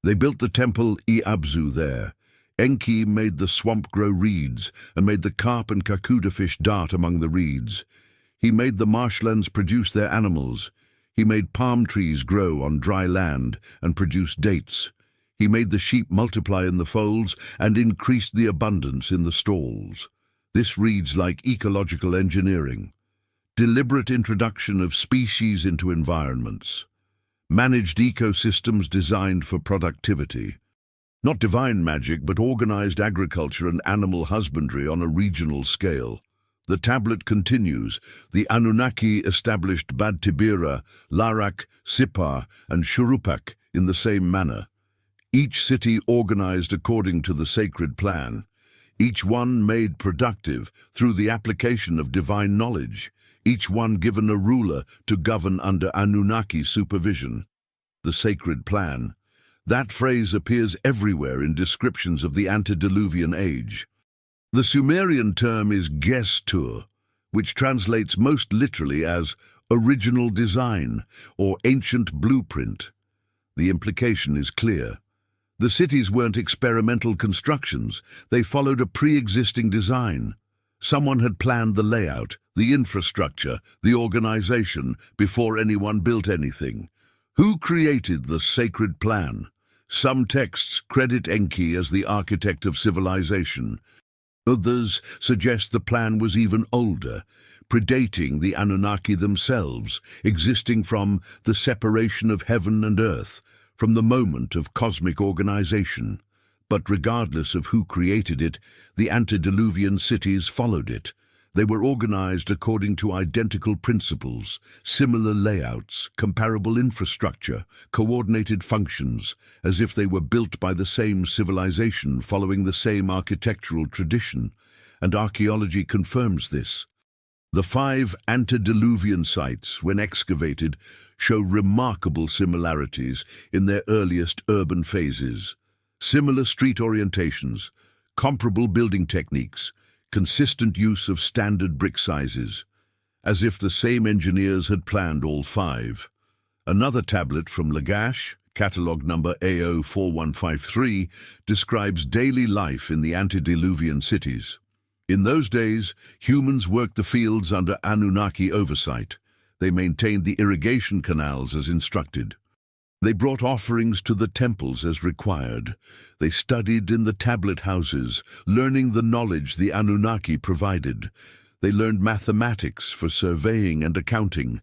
Speaker 1: They built the temple Iabzu there. Enki made the swamp grow reeds and made the carp and kakuda fish dart among the reeds. He made the marshlands produce their animals. He made palm trees grow on dry land and produce dates. He made the sheep multiply in the folds and increased the abundance in the stalls. This reads like ecological engineering. Deliberate introduction of species into environments. Managed ecosystems designed for productivity. Not divine magic, but organized agriculture and animal husbandry on a regional scale. The tablet continues. The Anunnaki established Bad Tibira, Larak, Sipar, and Shurupak in the same manner. Each city organized according to the sacred plan. Each one made productive through the application of divine knowledge. Each one given a ruler to govern under Anunnaki supervision. The sacred plan. That phrase appears everywhere in descriptions of the antediluvian age. The Sumerian term is gestur, which translates most literally as original design or ancient blueprint. The implication is clear. The cities weren't experimental constructions. They followed a pre-existing design. Someone had planned the layout, the infrastructure, the organization before anyone built anything. Who created the sacred plan? Some texts credit Enki as the architect of civilization. Others suggest the plan was even older, predating the Anunnaki themselves, existing from the separation of heaven and earth, from the moment of cosmic organization. But regardless of who created it, the antediluvian cities followed it. They were organized according to identical principles, similar layouts, comparable infrastructure, coordinated functions, as if they were built by the same civilization following the same architectural tradition, and archaeology confirms this. The 5 antediluvian sites, when excavated, show remarkable similarities in their earliest urban phases. Similar street orientations, comparable building techniques, consistent use of standard brick sizes, as if the same engineers had planned all 5. Another tablet from Lagash, catalogue number AO4153, describes daily life in the antediluvian cities. In those days, humans worked the fields under Anunnaki oversight. They maintained the irrigation canals as instructed. They brought offerings to the temples as required. They studied in the tablet houses, learning the knowledge the Anunnaki provided. They learned mathematics for surveying and accounting.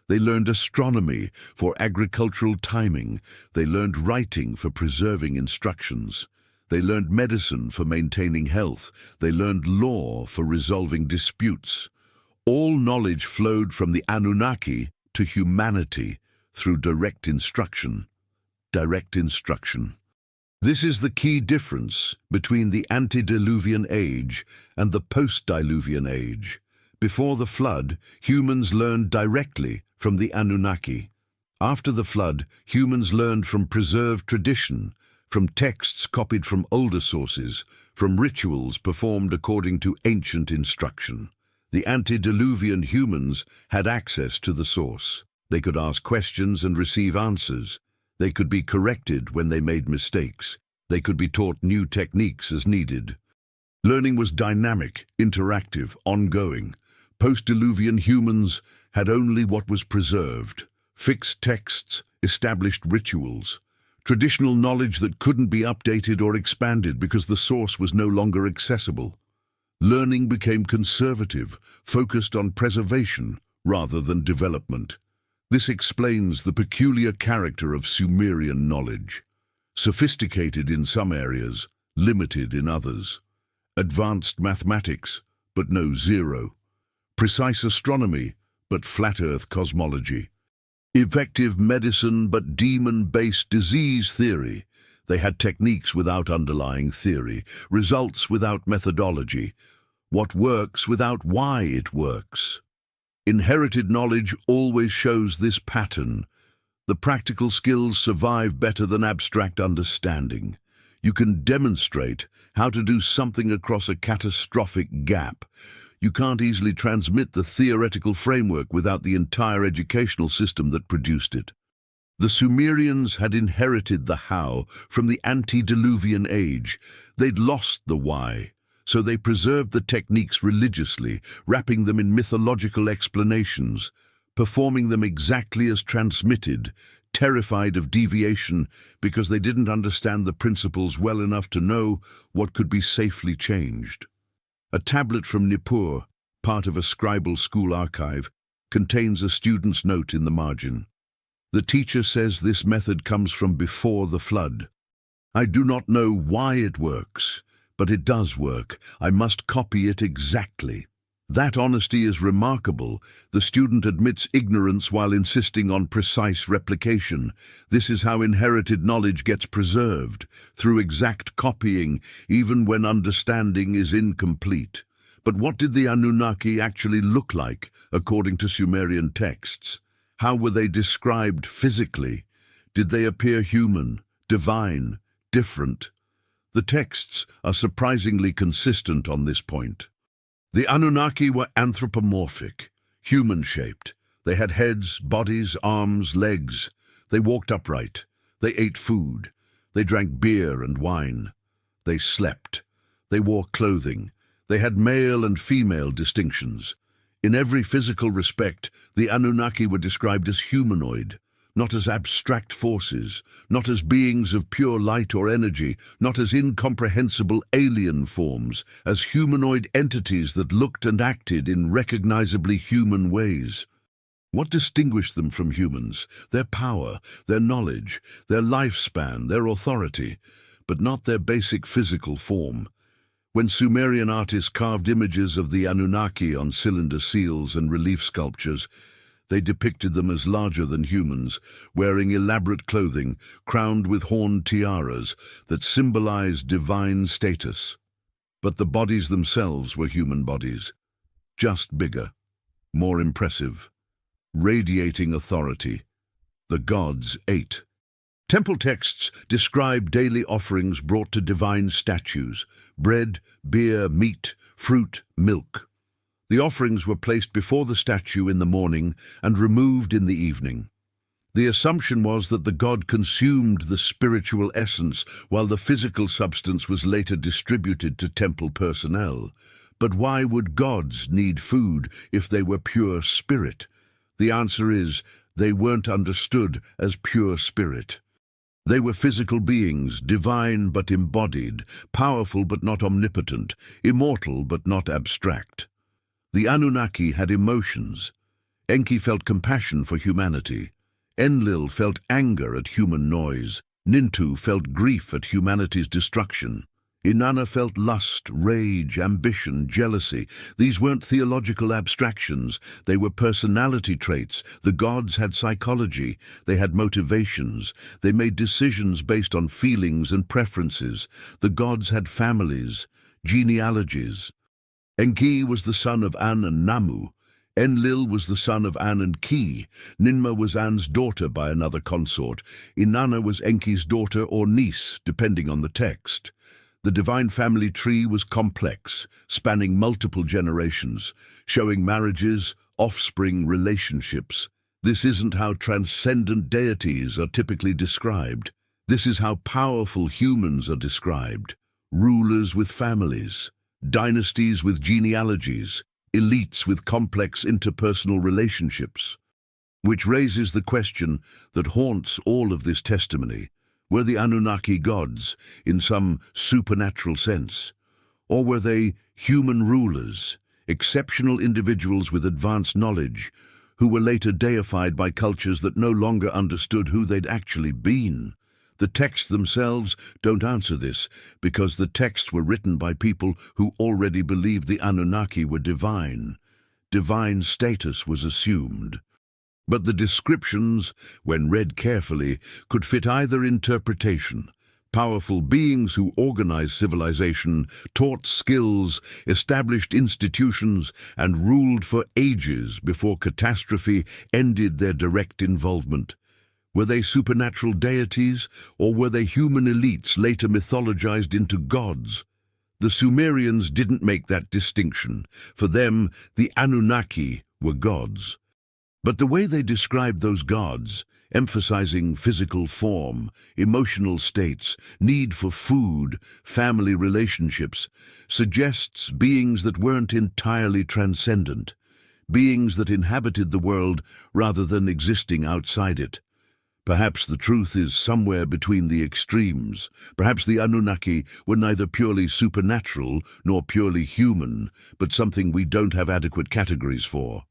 Speaker 1: They learned astronomy for agricultural timing. They learned writing for preserving instructions. They learned medicine for maintaining health. They learned law for resolving disputes. All knowledge flowed from the Anunnaki to humanity through direct instruction. Direct instruction. This is the key difference between the antediluvian age and the post-diluvian age. Before the flood, humans learned directly from the Anunnaki. After the flood, humans learned from preserved tradition, from texts copied from older sources, from rituals performed according to ancient instruction. The antediluvian humans had access to the source. They could ask questions and receive answers. They could be corrected when they made mistakes. They could be taught new techniques as needed. Learning was dynamic, interactive, ongoing. Post-diluvian humans had only what was preserved: fixed texts, established rituals, traditional knowledge that couldn't be updated or expanded because the source was no longer accessible. Learning became conservative, focused on preservation rather than development. This explains the peculiar character of Sumerian knowledge. Sophisticated in some areas, limited in others. Advanced mathematics, but no zero. Precise astronomy, but flat earth cosmology. Effective medicine, but demon-based disease theory. They had techniques without underlying theory, results without methodology, what works without why it works. Inherited knowledge always shows this pattern. The practical skills survive better than abstract understanding. You can demonstrate how to do something across a catastrophic gap. You can't easily transmit the theoretical framework without the entire educational system that produced it. The Sumerians had inherited the how from the antediluvian age. They'd lost the why, so they preserved the techniques religiously, wrapping them in mythological explanations, performing them exactly as transmitted, terrified of deviation because they didn't understand the principles well enough to know what could be safely changed. A tablet from Nippur, part of a scribal school archive, contains a student's note in the margin. The teacher says this method comes from before the flood. I do not know why it works, but it does work. I must copy it exactly. That honesty is remarkable. The student admits ignorance while insisting on precise replication. This is how inherited knowledge gets preserved, through exact copying, even when understanding is incomplete. But what did the Anunnaki actually look like, according to Sumerian texts? How were they described physically? Did they appear human, divine, different? The texts are surprisingly consistent on this point. The Anunnaki were anthropomorphic, human-shaped. They had heads, bodies, arms, legs. They walked upright. They ate food. They drank beer and wine. They slept. They wore clothing. They had male and female distinctions. In every physical respect, the Anunnaki were described as humanoid, not as abstract forces, not as beings of pure light or energy, not as incomprehensible alien forms, as humanoid entities that looked and acted in recognizably human ways. What distinguished them from humans? Their power, their knowledge, their lifespan, their authority, but not their basic physical form. When Sumerian artists carved images of the Anunnaki on cylinder seals and relief sculptures, they depicted them as larger than humans, wearing elaborate clothing, crowned with horned tiaras that symbolized divine status. But the bodies themselves were human bodies, just bigger, more impressive, radiating authority. The gods ate. Temple texts describe daily offerings brought to divine statues: bread, beer, meat, fruit, milk. The offerings were placed before the statue in the morning and removed in the evening. The assumption was that the god consumed the spiritual essence while the physical substance was later distributed to temple personnel. But why would gods need food if they were pure spirit? The answer is, they weren't understood as pure spirit. They were physical beings, divine but embodied, powerful but not omnipotent, immortal but not abstract. The Anunnaki had emotions. Enki felt compassion for humanity. Enlil felt anger at human noise. Nintu felt grief at humanity's destruction. Inanna felt lust, rage, ambition, jealousy. These weren't theological abstractions. They were personality traits. The gods had psychology. They had motivations. They made decisions based on feelings and preferences. The gods had families, genealogies. Enki was the son of An and Namu. Enlil was the son of An and Ki. Ninmah was An's daughter by another consort. Inanna was Enki's daughter or niece, depending on the text. The divine family tree was complex, spanning multiple generations, showing marriages, offspring, relationships. This isn't how transcendent deities are typically described. This is how powerful humans are described. Rulers with families, dynasties with genealogies, elites with complex interpersonal relationships. Which raises the question that haunts all of this testimony. Were the Anunnaki gods, in some supernatural sense? Or were they human rulers, exceptional individuals with advanced knowledge, who were later deified by cultures that no longer understood who they'd actually been? The texts themselves don't answer this, because the texts were written by people who already believed the Anunnaki were divine. Divine status was assumed. But the descriptions, when read carefully, could fit either interpretation. Powerful beings who organized civilization, taught skills, established institutions, and ruled for ages before catastrophe ended their direct involvement. Were they supernatural deities, or were they human elites later mythologized into gods? The Sumerians didn't make that distinction. For them, the Anunnaki were gods. But the way they described those gods, emphasizing physical form, emotional states, need for food, family relationships, suggests beings that weren't entirely transcendent, beings that inhabited the world rather than existing outside it. Perhaps the truth is somewhere between the extremes. Perhaps the Anunnaki were neither purely supernatural nor purely human, but something we don't have adequate categories for.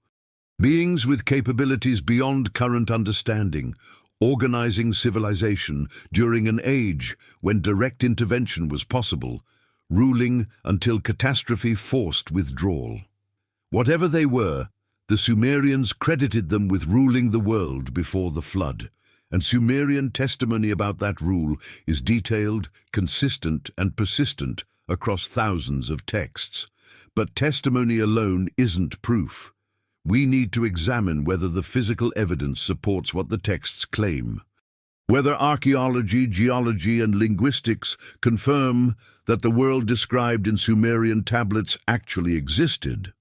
Speaker 1: Beings with capabilities beyond current understanding, organizing civilization during an age when direct intervention was possible, ruling until catastrophe forced withdrawal. Whatever they were, the Sumerians credited them with ruling the world before the flood, and Sumerian testimony about that rule is detailed, consistent, and persistent across thousands of texts. But testimony alone isn't proof. We need to examine whether the physical evidence supports what the texts claim. Whether archaeology, geology, and linguistics confirm that the world described in Sumerian tablets actually existed.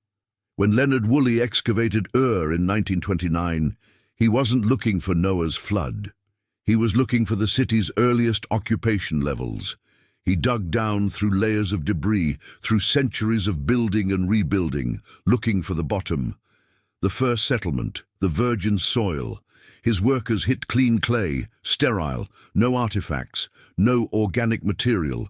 Speaker 1: When Leonard Woolley excavated Ur in 1929, he wasn't looking for Noah's flood. He was looking for the city's earliest occupation levels. He dug down through layers of debris, through centuries of building and rebuilding, looking for the bottom. The first settlement, the virgin soil. His workers hit clean clay, sterile, no artifacts, no organic material,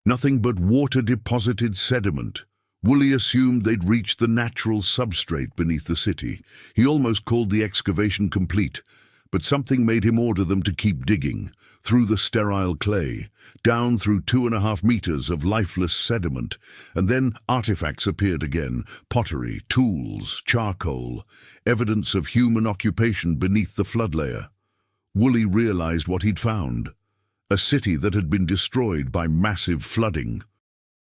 Speaker 1: nothing but water-deposited sediment. Woolley assumed they'd reached the natural substrate beneath the city. He almost called the excavation complete, but something made him order them to keep digging, through the sterile clay, down through 2.5 meters of lifeless sediment, and then artifacts appeared again, pottery, tools, charcoal, evidence of human occupation beneath the flood layer. Woolley realized what he'd found, a city that had been destroyed by massive flooding,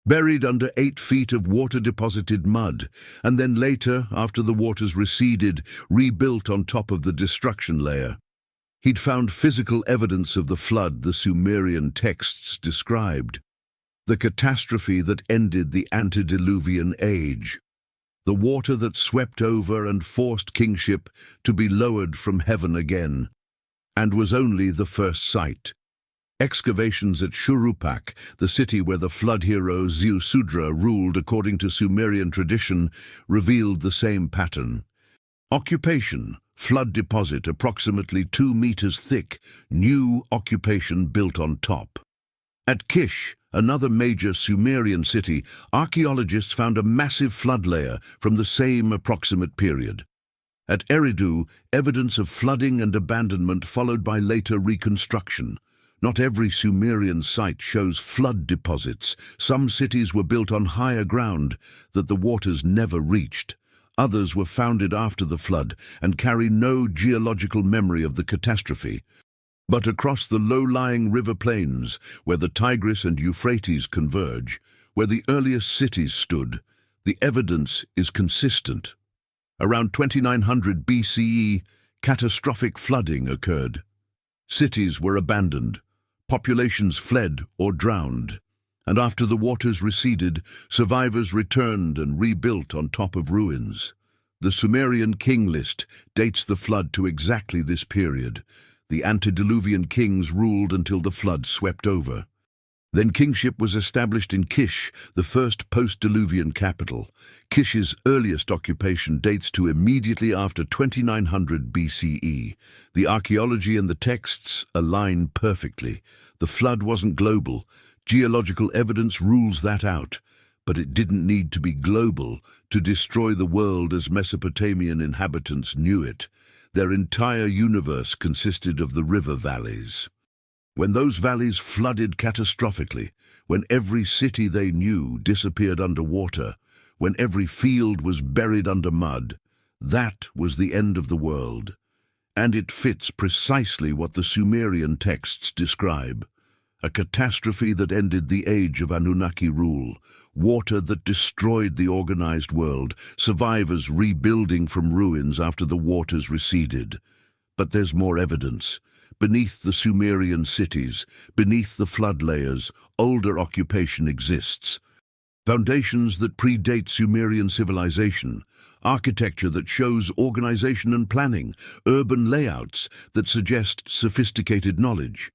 Speaker 1: buried under 8 feet of water-deposited mud, and then later, after the waters receded, rebuilt on top of the destruction layer. He'd found physical evidence of the flood the Sumerian texts described, the catastrophe that ended the antediluvian age, the water that swept over and forced kingship to be lowered from heaven again, and was only the first site. Excavations at Shurupak, the city where the flood hero Ziusudra ruled according to Sumerian tradition, revealed the same pattern. Occupation, flood deposit approximately 2 meters thick, new occupation built on top. At Kish, another major Sumerian city, archaeologists found a massive flood layer from the same approximate period. At Eridu, evidence of flooding and abandonment followed by later reconstruction. Not every Sumerian site shows flood deposits. Some cities were built on higher ground that the waters never reached. Others were founded after the flood and carry no geological memory of the catastrophe. But across the low-lying river plains, where the Tigris and Euphrates converge, where the earliest cities stood, the evidence is consistent. Around 2900 BCE, catastrophic flooding occurred. Cities were abandoned. Populations fled or drowned, and after the waters receded, survivors returned and rebuilt on top of ruins. The Sumerian king list dates the flood to exactly this period. The antediluvian kings ruled until the flood swept over. Then kingship was established in Kish, the first post-diluvian capital. Kish's earliest occupation dates to immediately after 2900 BCE. The archaeology and the texts align perfectly. The flood wasn't global. Geological evidence rules that out. But it didn't need to be global to destroy the world as Mesopotamian inhabitants knew it. Their entire universe consisted of the river valleys. When those valleys flooded catastrophically, when every city they knew disappeared underwater, when every field was buried under mud, that was the end of the world. And it fits precisely what the Sumerian texts describe. A catastrophe that ended the age of Anunnaki rule, water that destroyed the organized world, survivors rebuilding from ruins after the waters receded. But there's more evidence. Beneath the Sumerian cities, beneath the flood layers, older occupation exists. Foundations that predate Sumerian civilization, architecture that shows organization and planning, urban layouts that suggest sophisticated knowledge.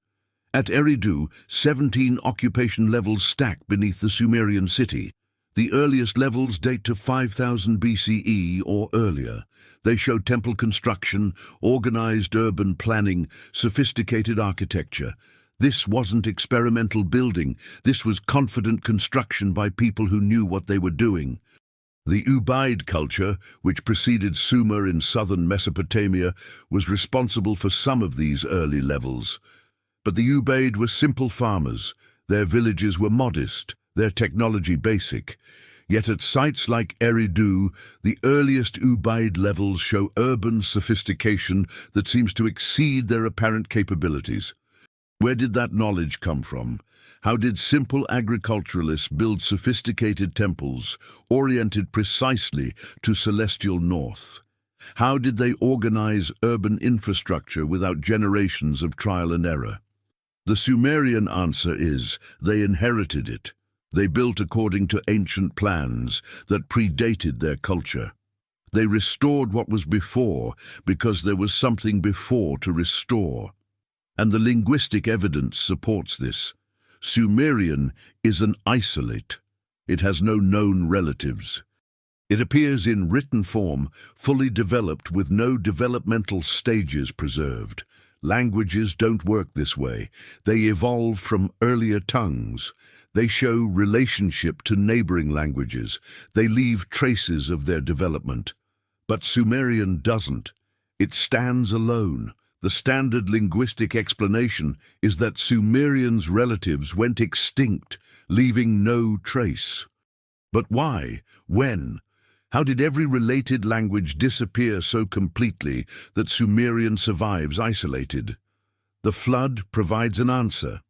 Speaker 1: At Eridu, 17 occupation levels stack beneath the Sumerian city. The earliest levels date to 5000 BCE or earlier. They show temple construction, organized urban planning, sophisticated architecture. This wasn't experimental building, this was confident construction by people who knew what they were doing. The Ubaid culture, which preceded Sumer in southern Mesopotamia, was responsible for some of these early levels. But the Ubaid were simple farmers, their villages were modest, their technology basic. Yet at sites like Eridu, the earliest Ubaid levels show urban sophistication that seems to exceed their apparent capabilities. Where did that knowledge come from? How did simple agriculturalists build sophisticated temples, oriented precisely to celestial north? How did they organize urban infrastructure without generations of trial and error? The Sumerian answer is, they inherited it. They built according to ancient plans that predated their culture. They restored what was before because there was something before to restore. And the linguistic evidence supports this. Sumerian is an isolate. It has no known relatives. It appears in written form, fully developed with no developmental stages preserved. Languages don't work this way. They evolve from earlier tongues. They show relationship to neighboring languages. They leave traces of their development. But Sumerian doesn't. It stands alone. The standard linguistic explanation is that Sumerians' relatives went extinct, leaving no trace. But why? When? How did every related language disappear so completely that Sumerian survives isolated? The flood provides an answer.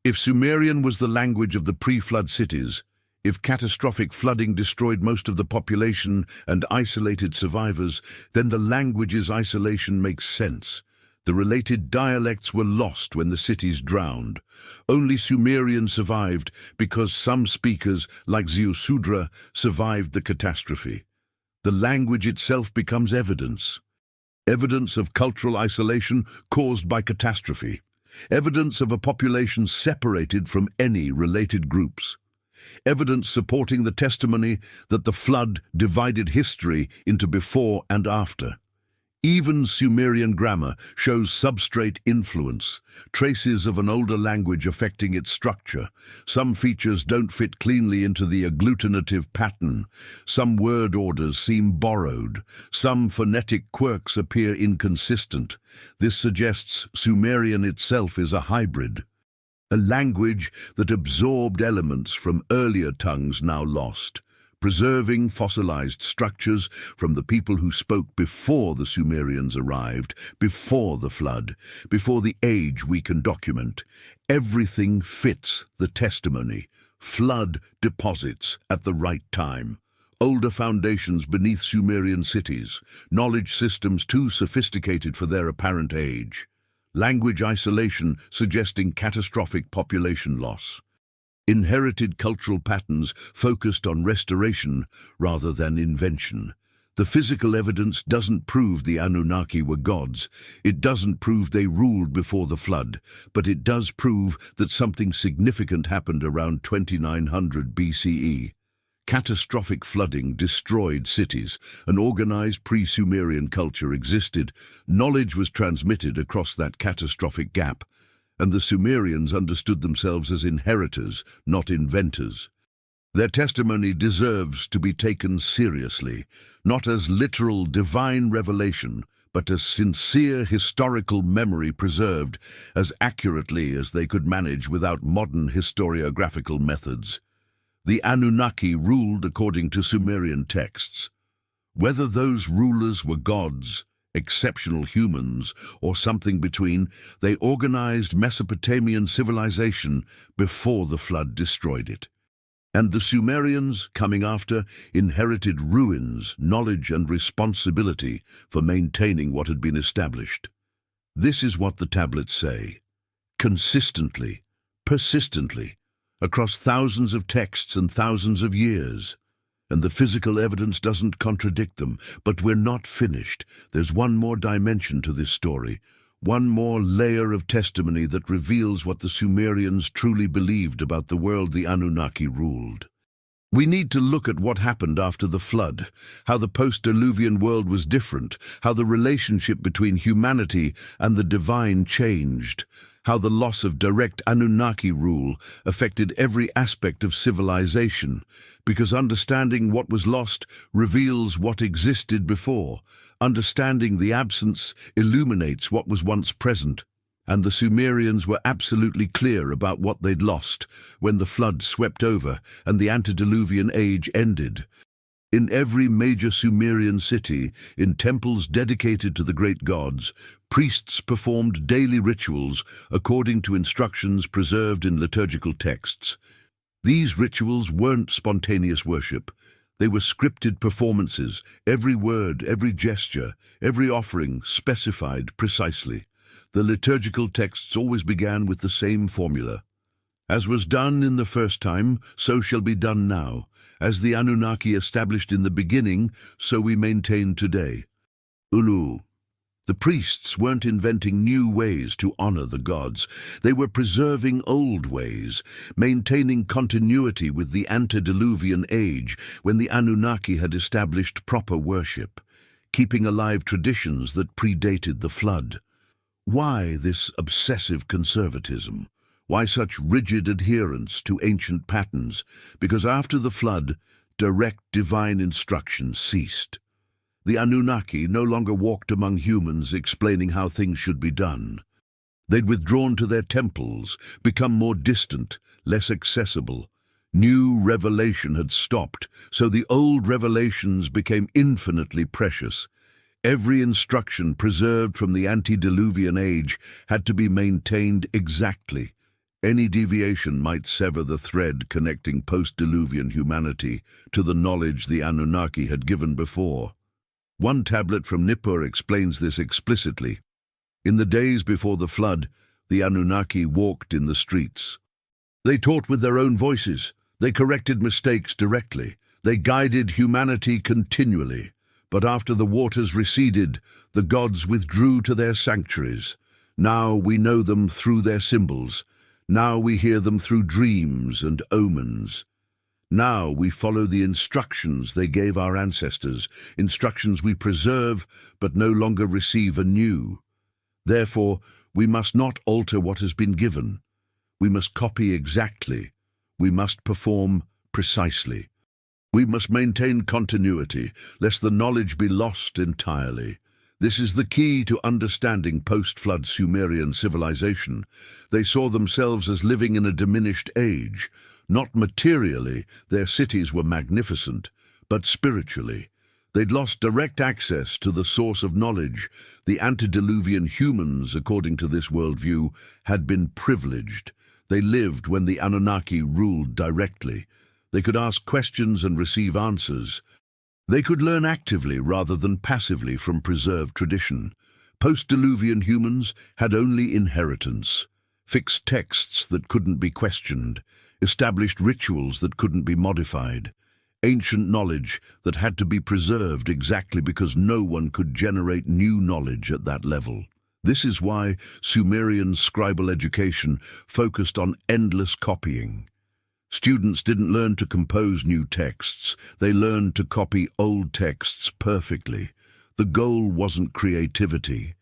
Speaker 1: If Sumerian was the language of the pre-flood cities, if catastrophic flooding destroyed most of the population and isolated survivors, then the language's isolation makes sense. The related dialects were lost when the cities drowned. Only Sumerian survived because some speakers, like Ziusudra, survived the catastrophe. The language itself becomes evidence. Evidence of cultural isolation caused by catastrophe. Evidence of a population separated from any related groups. Evidence supporting the testimony that the flood divided history into before and after. Even Sumerian grammar shows substrate influence, traces of an older language affecting its structure. Some features don't fit cleanly into the agglutinative pattern. Some word orders seem borrowed. Some phonetic quirks appear inconsistent. This suggests Sumerian itself is a hybrid. A language that absorbed elements from earlier tongues now lost, preserving fossilized structures from the people who spoke before the Sumerians arrived, before the flood, before the age we can document. Everything fits the testimony. Flood deposits at the right time. Older foundations beneath Sumerian cities. Knowledge systems too sophisticated for their apparent age. Language isolation suggesting catastrophic population loss. Inherited cultural patterns focused on restoration rather than invention. The physical evidence doesn't prove the Anunnaki were gods. It doesn't prove they ruled before the flood, but it does prove that something significant happened around 2900 BCE. Catastrophic flooding destroyed cities. An organized pre-Sumerian culture existed. Knowledge was transmitted across that catastrophic gap, and the Sumerians understood themselves as inheritors, not inventors. Their testimony deserves to be taken seriously, not as literal divine revelation, but as sincere historical memory preserved as accurately as they could manage without modern historiographical methods. The Anunnaki ruled according to Sumerian texts. Whether those rulers were gods, exceptional humans, or something between, they organized Mesopotamian civilization before the flood destroyed it. And the Sumerians, coming after, inherited ruins, knowledge, and responsibility for maintaining what had been established. This is what the tablets say. Consistently, persistently, across thousands of texts and thousands of years. And the physical evidence doesn't contradict them. But we're not finished. There's one more dimension to this story, one more layer of testimony that reveals what the Sumerians truly believed about the world the Anunnaki ruled. We need to look at what happened after the flood, how the post-Diluvian world was different, how the relationship between humanity and the divine changed, how the loss of direct Anunnaki rule affected every aspect of civilization, because understanding what was lost reveals what existed before. Understanding the absence illuminates what was once present. And the Sumerians were absolutely clear about what they'd lost when the flood swept over and the antediluvian age ended. In every major Sumerian city, in temples dedicated to the great gods, priests performed daily rituals according to instructions preserved in liturgical texts. These rituals weren't spontaneous worship. They were scripted performances, every word, every gesture, every offering specified precisely. The liturgical texts always began with the same formula. As was done in the first time, so shall be done now. As the Anunnaki established in the beginning, so we maintain today. Ulu. The priests weren't inventing new ways to honor the gods. They were preserving old ways, maintaining continuity with the antediluvian age when the Anunnaki had established proper worship, keeping alive traditions that predated the flood. Why this obsessive conservatism? Why such rigid adherence to ancient patterns? Because after the flood, direct divine instruction ceased. The Anunnaki no longer walked among humans explaining how things should be done. They'd withdrawn to their temples, become more distant, less accessible. New revelation had stopped, so the old revelations became infinitely precious. Every instruction preserved from the antediluvian age had to be maintained exactly. Any deviation might sever the thread connecting post-diluvian humanity to the knowledge the Anunnaki had given before. One tablet from Nippur explains this explicitly. In the days before the flood, the Anunnaki walked in the streets. They taught with their own voices. They corrected mistakes directly. They guided humanity continually. But after the waters receded, the gods withdrew to their sanctuaries. Now we know them through their symbols. Now we hear them through dreams and omens. Now we follow the instructions they gave our ancestors, instructions we preserve but no longer receive anew. Therefore, we must not alter what has been given. We must copy exactly. We must perform precisely. We must maintain continuity, lest the knowledge be lost entirely. This is the key to understanding post-flood Sumerian civilization. They saw themselves as living in a diminished age. Not materially, their cities were magnificent, but spiritually. They'd lost direct access to the source of knowledge. The antediluvian humans, according to this worldview, had been privileged. They lived when the Anunnaki ruled directly. They could ask questions and receive answers. They could learn actively rather than passively from preserved tradition. Post-diluvian humans had only inheritance, fixed texts that couldn't be questioned, established rituals that couldn't be modified, ancient knowledge that had to be preserved exactly because no one could generate new knowledge at that level. This is why Sumerian scribal education focused on endless copying. Students didn't learn to compose new texts, they learned to copy old texts perfectly. The goal wasn't creativity,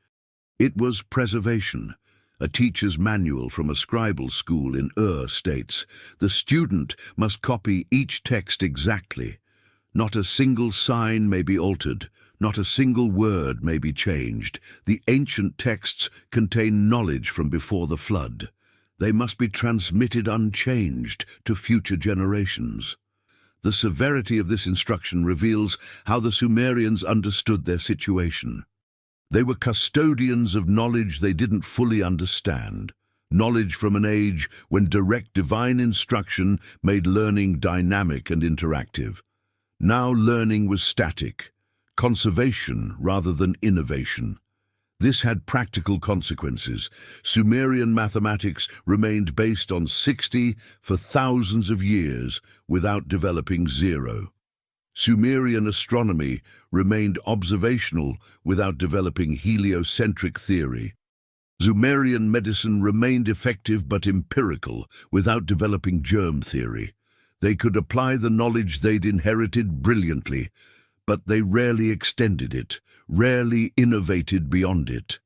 Speaker 1: it was preservation. A teacher's manual from a scribal school in states, the student must copy each text exactly. Not a single sign may be altered, not a single word may be changed. The ancient texts contain knowledge from before the flood. They must be transmitted unchanged to future generations. The severity of this instruction reveals how the Sumerians understood their situation. They were custodians of knowledge they didn't fully understand, knowledge from an age when direct divine instruction made learning dynamic and interactive. Now learning was static, conservation rather than innovation. This had practical consequences. Sumerian mathematics remained based on 60 for thousands of years without developing zero. Sumerian astronomy remained observational without developing heliocentric theory. Sumerian medicine remained effective but empirical without developing germ theory. They could apply the knowledge they'd inherited brilliantly, but they rarely extended it, rarely innovated beyond it.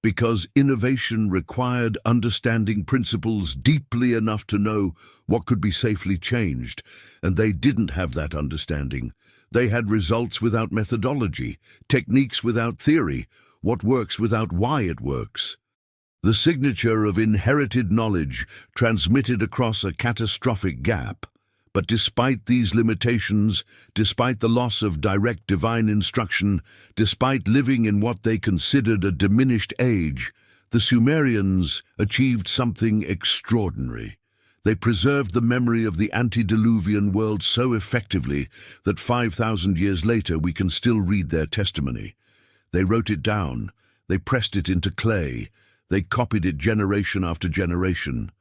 Speaker 1: Because innovation required understanding principles deeply enough to know what could be safely changed, and they didn't have that understanding. They had results without methodology, techniques without theory, what works without why it works. The signature of inherited knowledge transmitted across a catastrophic gap. But despite these limitations, despite the loss of direct divine instruction, despite living in what they considered a diminished age, the Sumerians achieved something extraordinary. They preserved the memory of the antediluvian world so effectively that 5,000 years later we can still read their testimony. They wrote it down, they pressed it into clay, they copied it generation after generation.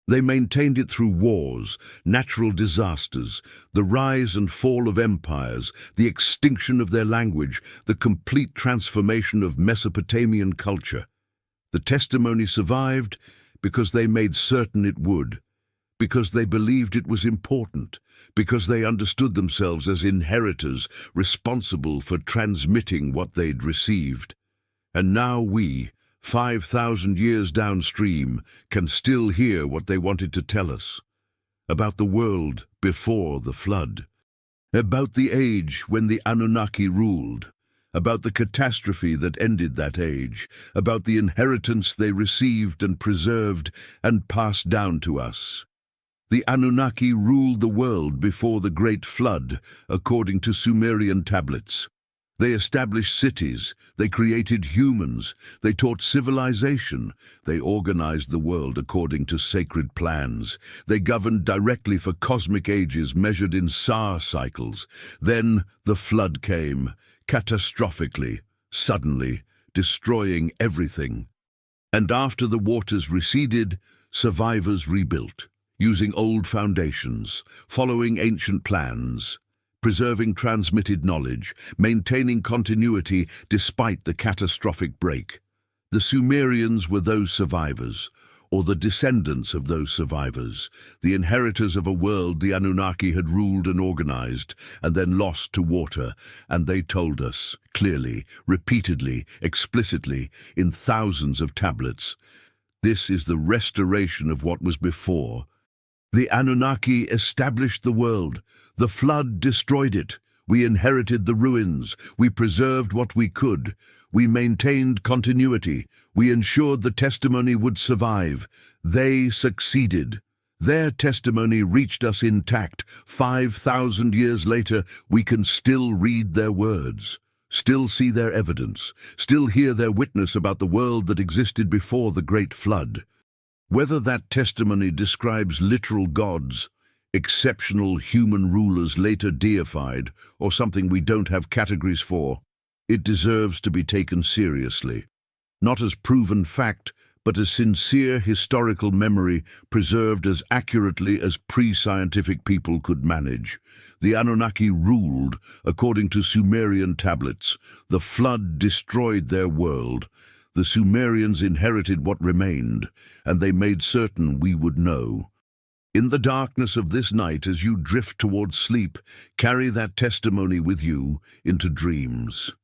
Speaker 1: They maintained it through wars, natural disasters, the rise and fall of empires, the extinction of their language, the complete transformation of Mesopotamian culture. The testimony survived because they made certain it would, because they believed it was important, because they understood themselves as inheritors responsible for transmitting what they'd received. And now we, 5,000 years downstream, can still hear what they wanted to tell us. About the world before the flood. About the age when the Anunnaki ruled. About the catastrophe that ended that age. About the inheritance they received and preserved and passed down to us. The Anunnaki ruled the world before the Great Flood, according to Sumerian tablets. They established cities, they created humans, they taught civilization, they organized the world according to sacred plans, they governed directly for cosmic ages measured in Sar cycles. Then the flood came, catastrophically, suddenly, destroying everything. And after the waters receded, survivors rebuilt, using old foundations, following ancient plans, preserving transmitted knowledge, maintaining continuity despite the catastrophic break. The Sumerians were those survivors, or the descendants of those survivors, the inheritors of a world the Anunnaki had ruled and organized, and then lost to water, and they told us, clearly, repeatedly, explicitly, in thousands of tablets. This is the restoration of what was before. The Anunnaki established the world. The flood destroyed it. We inherited the ruins. We preserved what we could. We maintained continuity. We ensured the testimony would survive. They succeeded. Their testimony reached us intact. 5,000 years later, we can still read their words, still see their evidence, still hear their witness about the world that existed before the Great Flood. Whether that testimony describes literal gods, exceptional human rulers later deified, or something we don't have categories for, it deserves to be taken seriously. Not as proven fact, but as sincere historical memory preserved as accurately as pre-scientific people could manage. The Anunnaki ruled, according to Sumerian tablets. The flood destroyed their world. The Sumerians inherited what remained, and they made certain we would know. In the darkness of this night, as you drift towards sleep, carry that testimony with you into dreams.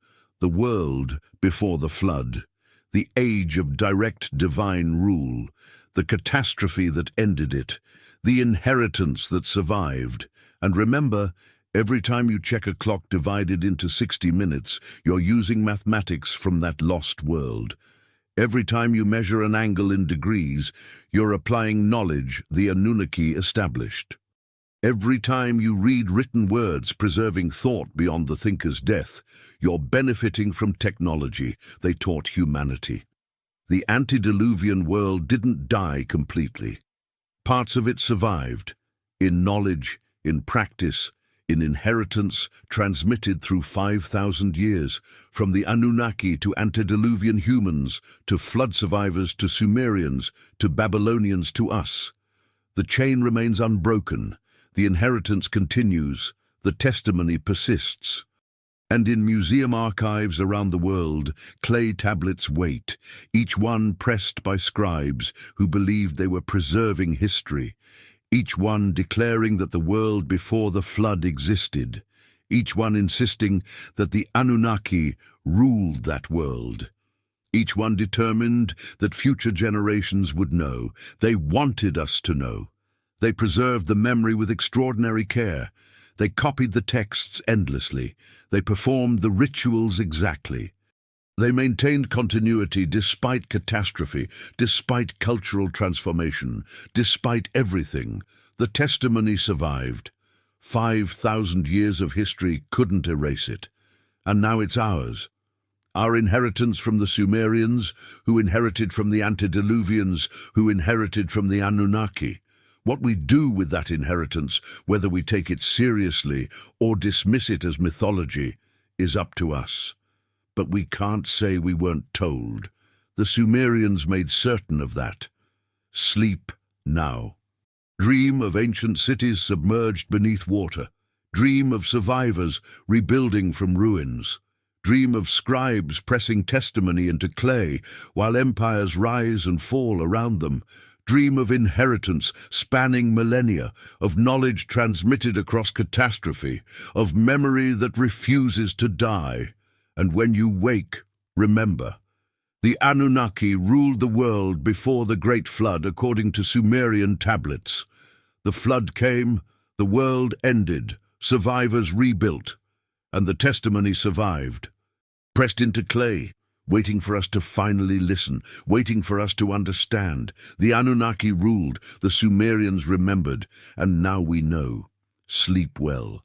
Speaker 1: The world before the flood, the age of direct divine rule, the catastrophe that ended it, the inheritance that survived. And remember, every time you check a clock divided into 60 minutes, you're using mathematics from that lost world. Every time you measure an angle in degrees, you're applying knowledge the Anunnaki established. Every time you read written words preserving thought beyond the thinker's death, you're benefiting from technology they taught humanity. The antediluvian world didn't die completely. Parts of it survived, in knowledge, in practice, in inheritance transmitted through 5,000 years, from the Anunnaki to antediluvian humans, to flood survivors to Sumerians, to Babylonians to us. The chain remains unbroken, the inheritance continues, the testimony persists. And in museum archives around the world, clay tablets wait, each one pressed by scribes who believed they were preserving history, each one declaring that the world before the flood existed, each one insisting that the Anunnaki ruled that world. Each one determined that future generations would know. They wanted us to know. They preserved the memory with extraordinary care. They copied the texts endlessly. They performed the rituals exactly. They maintained continuity despite catastrophe, despite cultural transformation, despite everything. The testimony survived. 5,000 years of history couldn't erase it. And now it's ours. Our inheritance from the Sumerians, who inherited from the antediluvians, who inherited from the Anunnaki. What we do with that inheritance, whether we take it seriously or dismiss it as mythology, is up to us. But we can't say we weren't told. The Sumerians made certain of that. Sleep now. Dream of ancient cities submerged beneath water. Dream of survivors rebuilding from ruins. Dream of scribes pressing testimony into clay while empires rise and fall around them. Dream of inheritance spanning millennia, of knowledge transmitted across catastrophe, of memory that refuses to die. And when you wake, remember, the Anunnaki ruled the world before the Great Flood according to Sumerian tablets. The flood came, the world ended, survivors rebuilt, and the testimony survived. Pressed into clay, waiting for us to finally listen, waiting for us to understand. The Anunnaki ruled, the Sumerians remembered, and now we know. Sleep well.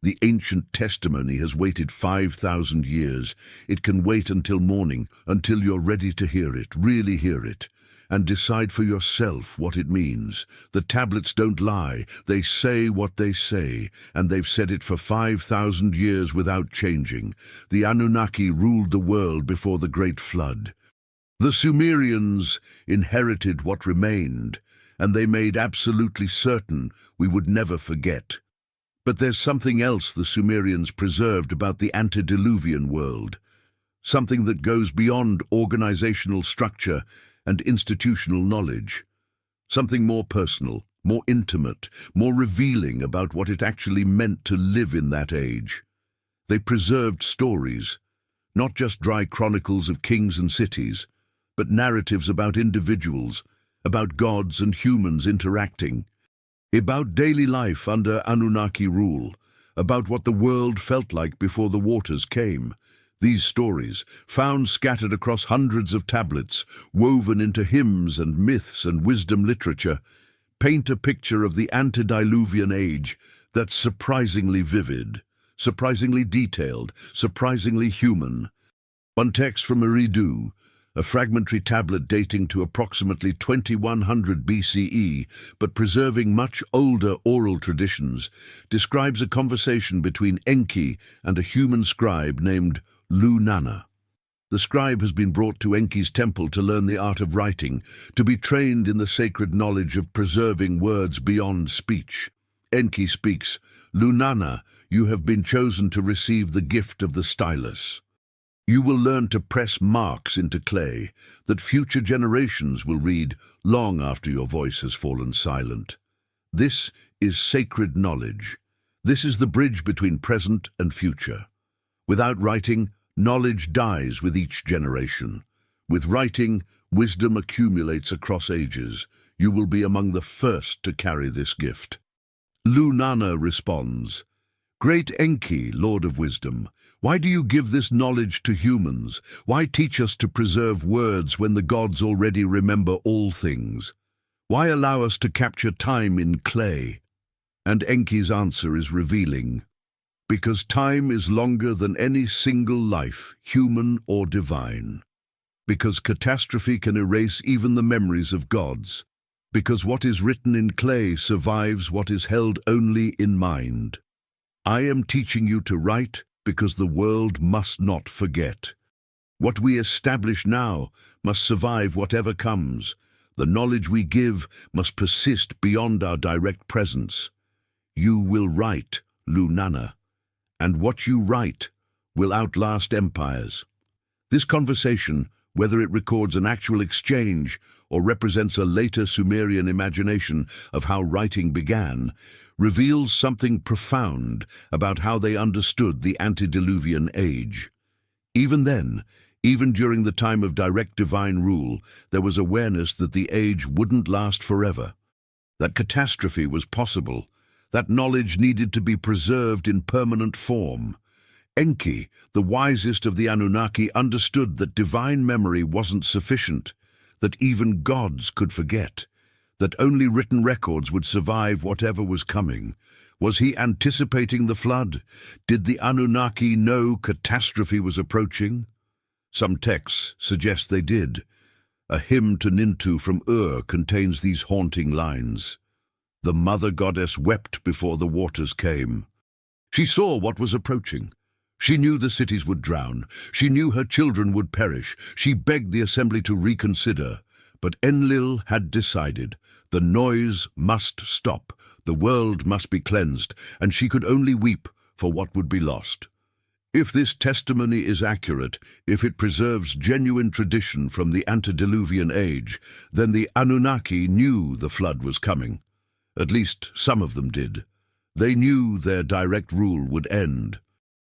Speaker 1: The ancient testimony has waited 5,000 years. It can wait until morning, until you're ready to hear it, really hear it, and decide for yourself what it means. The tablets don't lie. They say what they say, and they've said it for 5,000 years without changing. The Anunnaki ruled the world before the Great Flood. The Sumerians inherited what remained, and they made absolutely certain we would never forget. But there's something else the Sumerians preserved about the antediluvian world, something that goes beyond organizational structure and institutional knowledge, something more personal, more intimate, more revealing about what it actually meant to live in that age. They preserved stories, not just dry chronicles of kings and cities, but narratives about individuals, about gods and humans interacting, about daily life under Anunnaki rule, about what the world felt like before the waters came. These stories, found scattered across hundreds of tablets, woven into hymns and myths and wisdom literature, paint a picture of the antediluvian age that's surprisingly vivid, surprisingly detailed, surprisingly human. One text from Eridu, a fragmentary tablet dating to approximately 2100 BCE, but preserving much older oral traditions, describes a conversation between Enki and a human scribe named Lunana. The scribe has been brought to Enki's temple to learn the art of writing, to be trained in the sacred knowledge of preserving words beyond speech. Enki speaks, "Lunana, you have been chosen to receive the gift of the stylus. You will learn to press marks into clay that future generations will read long after your voice has fallen silent. This is sacred knowledge. This is the bridge between present and future. Without writing, knowledge dies with each generation. With writing, wisdom accumulates across ages. You will be among the first to carry this gift." Lunana responds, "Great Enki, Lord of Wisdom, why do you give this knowledge to humans? Why teach us to preserve words when the gods already remember all things? Why allow us to capture time in clay?" And Enki's answer is revealing. Because time is longer than any single life, human or divine. Because catastrophe can erase even the memories of gods. Because what is written in clay survives what is held only in mind. I am teaching you to write because the world must not forget. What we establish now must survive whatever comes. The knowledge we give must persist beyond our direct presence. You will write, Lunana, and what you write will outlast empires. This conversation, whether it records an actual exchange or represents a later Sumerian imagination of how writing began, reveals something profound about how they understood the antediluvian age. Even then, even during the time of direct divine rule, there was awareness that the age wouldn't last forever, that catastrophe was possible, that knowledge needed to be preserved in permanent form. Enki, the wisest of the Anunnaki, understood that divine memory wasn't sufficient, that even gods could forget, that only written records would survive whatever was coming. Was he anticipating the flood? Did the Anunnaki know catastrophe was approaching? Some texts suggest they did. A hymn to Nintu from Ur contains these haunting lines. The mother goddess wept before the waters came. She saw what was approaching. She knew the cities would drown. She knew her children would perish. She begged the assembly to reconsider. But Enlil had decided. The noise must stop. The world must be cleansed, and she could only weep for what would be lost. If this testimony is accurate, if it preserves genuine tradition from the antediluvian age, then the Anunnaki knew the flood was coming. At least some of them did. They knew their direct rule would end.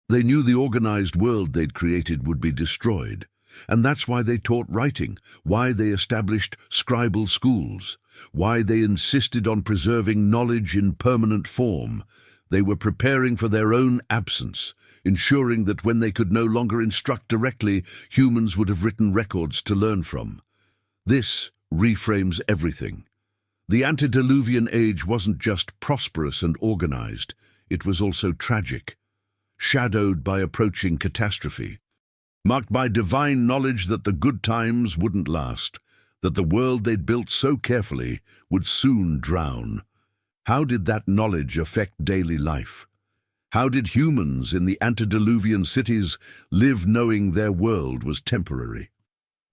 Speaker 1: They knew the organized world they'd created would be destroyed. And that's why they taught writing, why they established scribal schools, why they insisted on preserving knowledge in permanent form. They were preparing for their own absence, ensuring that when they could no longer instruct directly, humans would have written records to learn from. This reframes everything. The antediluvian age wasn't just prosperous and organized, it was also tragic, shadowed by approaching catastrophe, marked by divine knowledge that the good times wouldn't last, that the world they'd built so carefully would soon drown. How did that knowledge affect daily life? How did humans in the antediluvian cities live knowing their world was temporary?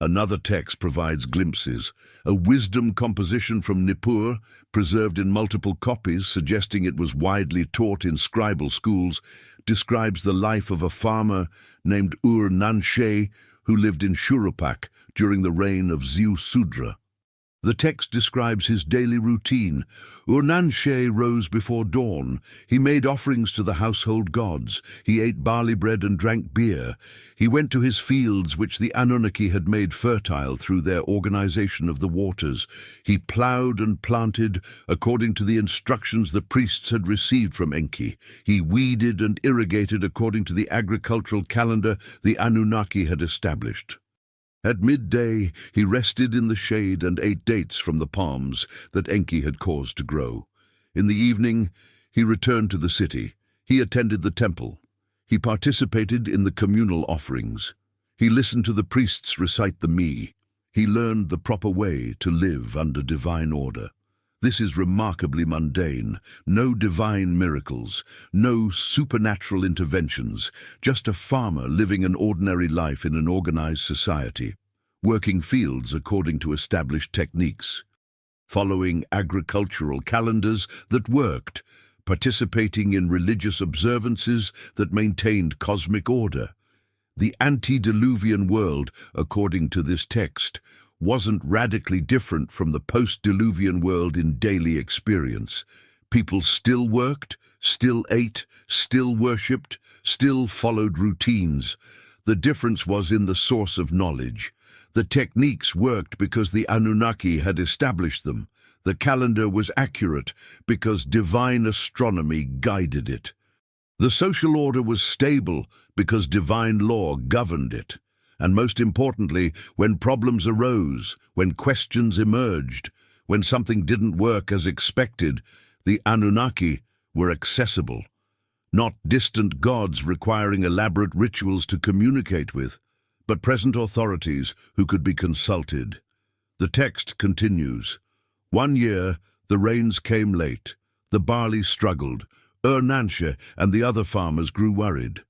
Speaker 1: Another text provides glimpses. A wisdom composition from Nippur, preserved in multiple copies, suggesting it was widely taught in scribal schools, describes the life of a farmer named Ur-Nanshe who lived in Shurupak during the reign of Ziusudra. The text describes his daily routine. Ur-Nanshe rose before dawn. He made offerings to the household gods. He ate barley bread and drank beer. He went to his fields, which the Anunnaki had made fertile through their organization of the waters. He plowed and planted according to the instructions the priests had received from Enki. He weeded and irrigated according to the agricultural calendar the Anunnaki had established. At midday, he rested in the shade and ate dates from the palms that Enki had caused to grow. In the evening, he returned to the city. He attended the temple. He participated in the communal offerings. He listened to the priests recite the Mi. He learned the proper way to live under divine order. This is remarkably mundane. No divine miracles, no supernatural interventions, just a farmer living an ordinary life in an organized society, working fields according to established techniques, following agricultural calendars that worked, participating in religious observances that maintained cosmic order. The antediluvian world, according to this text, wasn't radically different from the post-diluvian world in daily experience. People still worked, still ate, still worshipped, still followed routines. The difference was in the source of knowledge. The techniques worked because the Anunnaki had established them. The calendar was accurate because divine astronomy guided it. The social order was stable because divine law governed it. And most importantly, when problems arose, when questions emerged, when something didn't work as expected, the Anunnaki were accessible, not distant gods requiring elaborate rituals to communicate with, but present authorities who could be consulted. The text continues. 1 year, the rains came late, the barley struggled, Ernansha and the other farmers grew worried.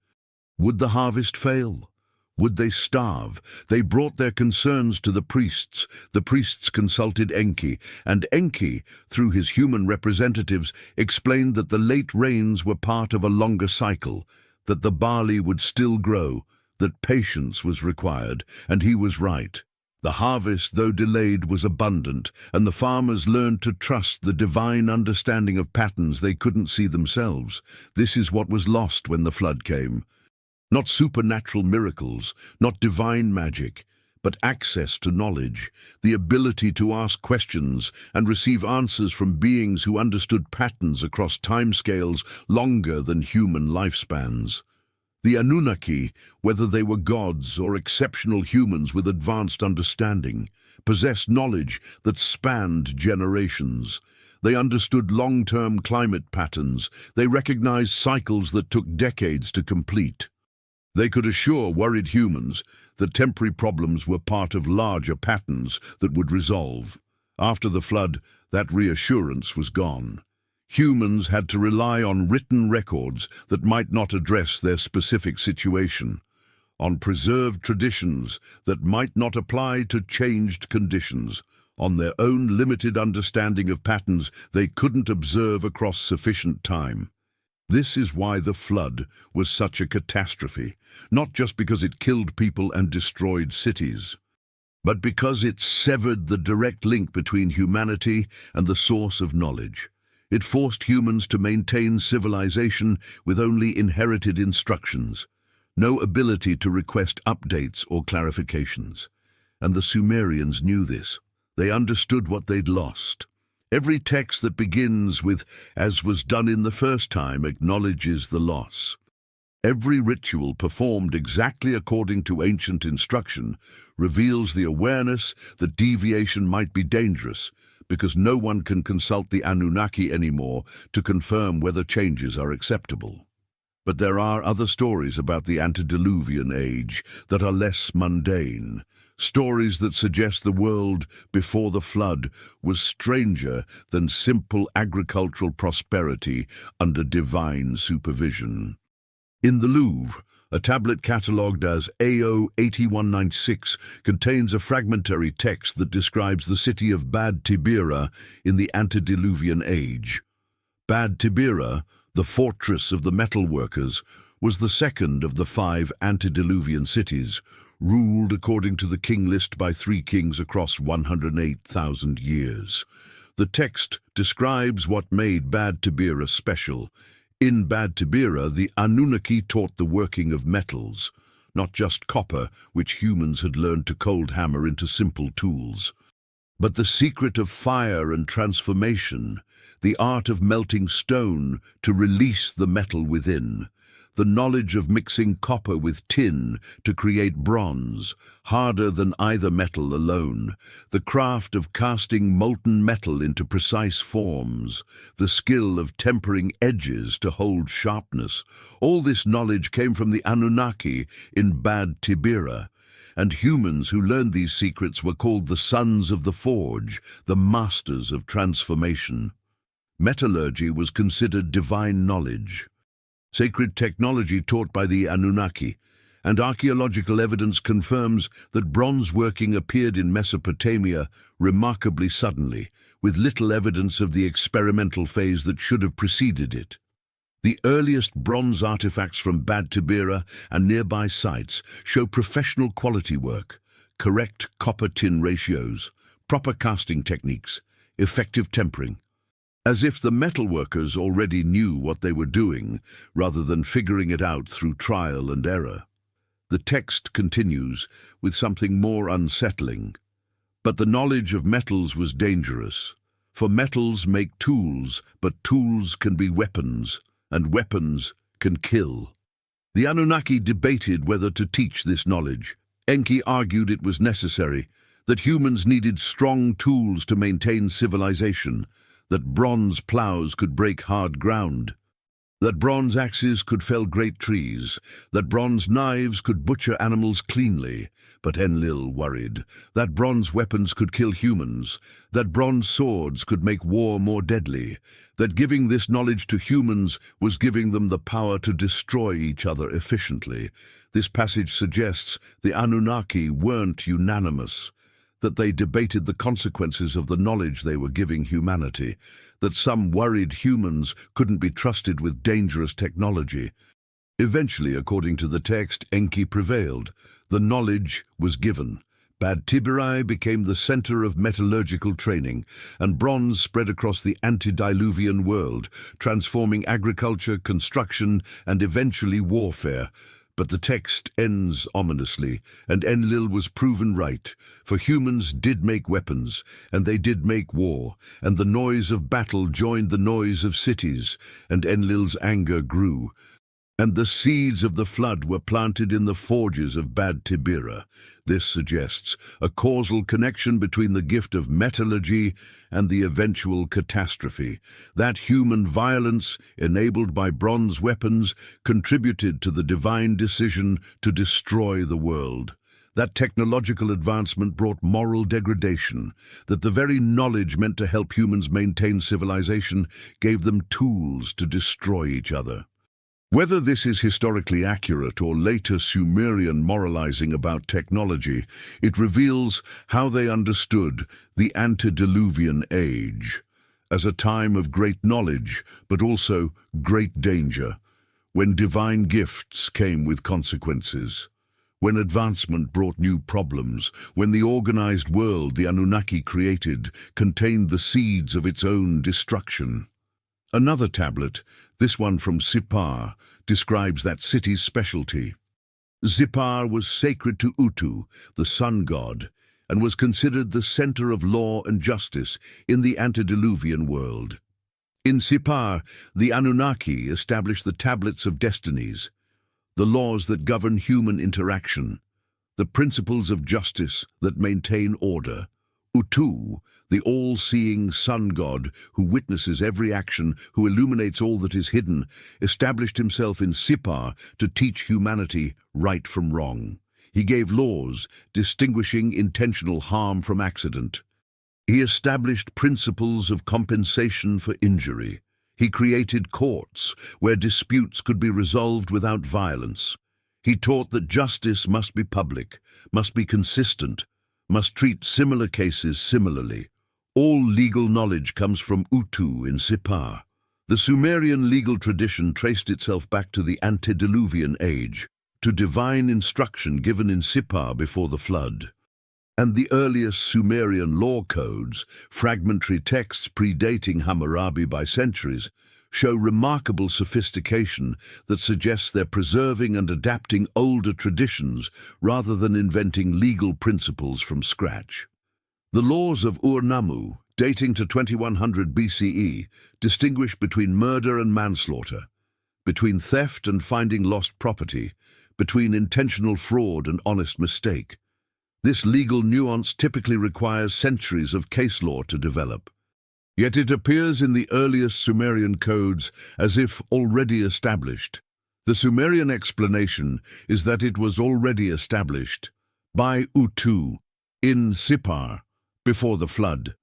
Speaker 1: Would the harvest fail? Would they starve? They brought their concerns to the priests. The priests consulted Enki, and Enki, through his human representatives, explained that the late rains were part of a longer cycle, that the barley would still grow, that patience was required, and he was right. The harvest, though delayed, was abundant, and the farmers learned to trust the divine understanding of patterns they couldn't see themselves. This is what was lost when the flood came. Not supernatural miracles, not divine magic, but access to knowledge, the ability to ask questions and receive answers from beings who understood patterns across timescales longer than human lifespans. The Anunnaki, whether they were gods or exceptional humans with advanced understanding, possessed knowledge that spanned generations. They understood long-term climate patterns. They recognized cycles that took decades to complete. They could assure worried humans that temporary problems were part of larger patterns that would resolve. After the flood, that reassurance was gone. Humans had to rely on written records that might not address their specific situation, on preserved traditions that might not apply to changed conditions, on their own limited understanding of patterns they couldn't observe across sufficient time. This is why the flood was such a catastrophe, not just because it killed people and destroyed cities, but because it severed the direct link between humanity and the source of knowledge. It forced humans to maintain civilization with only inherited instructions, no ability to request updates or clarifications. And the Sumerians knew this. They understood what they'd lost. Every text that begins with, "as was done in the first time," acknowledges the loss. Every ritual performed exactly according to ancient instruction reveals the awareness that deviation might be dangerous, because no one can consult the Anunnaki anymore to confirm whether changes are acceptable. But there are other stories about the antediluvian age that are less mundane, stories that suggest the world before the flood was stranger than simple agricultural prosperity under divine supervision. In the Louvre, a tablet catalogued as AO 8196 contains a fragmentary text that describes the city of Bad Tibira in the antediluvian age. Bad Tibira, the fortress of the metalworkers, was the second of the 5 antediluvian cities, ruled according to the king list by 3 kings across 108,000 years. The text describes what made Bad Tibira special. In Bad Tibira, the Anunnaki taught the working of metals, not just copper, which humans had learned to cold hammer into simple tools, but the secret of fire and transformation, the art of melting stone to release the metal within, the knowledge of mixing copper with tin to create bronze, harder than either metal alone, the craft of casting molten metal into precise forms, the skill of tempering edges to hold sharpness. All this knowledge came from the Anunnaki in Bad Tibira, and humans who learned these secrets were called the sons of the forge, the masters of transformation. Metallurgy was considered divine knowledge, sacred technology taught by the Anunnaki, and archaeological evidence confirms that bronze working appeared in Mesopotamia remarkably suddenly, with little evidence of the experimental phase that should have preceded it. The earliest bronze artifacts from Bad Tibira and nearby sites show professional quality work, correct copper-tin ratios, proper casting techniques, effective tempering, as if the metalworkers already knew what they were doing rather than figuring it out through trial and error. The text continues with something more unsettling. But the knowledge of metals was dangerous, for metals make tools, but tools can be weapons, and weapons can kill. The Anunnaki debated whether to teach this knowledge. Enki argued it was necessary, that humans needed strong tools to maintain civilization, that bronze plows could break hard ground. that bronze axes could fell great trees, that bronze knives could butcher animals cleanly. But Enlil worried that bronze weapons could kill humans, that bronze swords could make war more deadly, that giving this knowledge to humans was giving them the power to destroy each other efficiently. This passage suggests the Anunnaki weren't unanimous, that they debated the consequences of the knowledge they were giving humanity, that some worried humans couldn't be trusted with dangerous technology. Eventually, according to the text, Enki prevailed. The knowledge was given. Bad Tiberi became the center of metallurgical training, and bronze spread across the antediluvian world, transforming agriculture, construction, and eventually warfare. But the text ends ominously, and Enlil was proven right, for humans did make weapons, and they did make war, and the noise of battle joined the noise of cities, and Enlil's anger grew. And the seeds of the flood were planted in the forges of Bad Tiberi. This suggests a causal connection between the gift of metallurgy and the eventual catastrophe. That human violence, enabled by bronze weapons, contributed to the divine decision to destroy the world. That technological advancement brought moral degradation, that the very knowledge meant to help humans maintain civilization gave them tools to destroy each other. Whether this is historically accurate or later Sumerian moralizing about technology, it reveals how they understood the antediluvian age as a time of great knowledge, but also great danger, when divine gifts came with consequences, when advancement brought new problems, when the organized world the Anunnaki created contained the seeds of its own destruction. Another tablet, this one from Sippar, describes that city's specialty. Sippar was sacred to Utu, the sun god, and was considered the center of law and justice in the antediluvian world. In Sippar, the Anunnaki established the tablets of destinies, the laws that govern human interaction, the principles of justice that maintain order. Utu, the all-seeing sun god who witnesses every action, who illuminates all that is hidden, established himself in Sippar to teach humanity right from wrong. He gave laws distinguishing intentional harm from accident. He established principles of compensation for injury. He created courts where disputes could be resolved without violence. He taught that justice must be public, must be consistent, must treat similar cases similarly. All legal knowledge comes from Utu in Sippar. The Sumerian legal tradition traced itself back to the antediluvian age, to divine instruction given in Sippar before the flood. And the earliest Sumerian law codes, fragmentary texts predating Hammurabi by centuries, show remarkable sophistication that suggests they're preserving and adapting older traditions rather than inventing legal principles from scratch. The laws of Ur-Nammu, dating to 2100 BCE, distinguish between murder and manslaughter, between theft and finding lost property, between intentional fraud and honest mistake. This legal nuance typically requires centuries of case law to develop. Yet it appears in the earliest Sumerian codes as if already established. The Sumerian explanation is that it was already established by Utu in Sippar before the flood.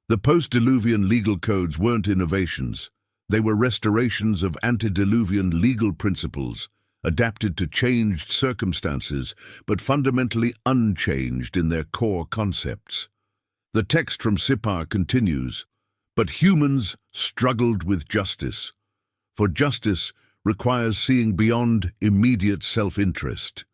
Speaker 1: The post-diluvian legal codes weren't innovations. They were restorations of antediluvian legal principles, adapted to changed circumstances, but fundamentally unchanged in their core concepts. The text from Sippar continues, "But humans struggled with justice, for justice requires seeing beyond immediate self-interest.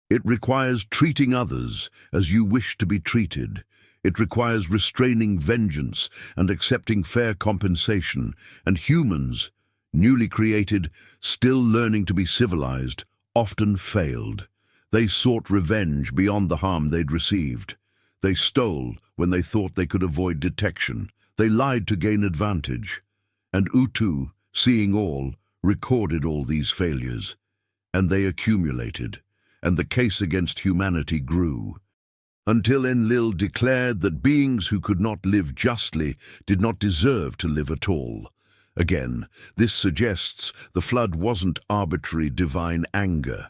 Speaker 1: It requires treating others as you wish to be treated. It requires restraining vengeance and accepting fair compensation, and humans, newly created, still learning to be civilized, often failed. They sought revenge beyond the harm they'd received. They stole when they thought they could avoid detection. They lied to gain advantage. And Utu, seeing all, recorded all these failures. And they accumulated, and the case against humanity grew, until Enlil declared that beings who could not live justly did not deserve to live at all. Again, this suggests the flood wasn't arbitrary divine anger.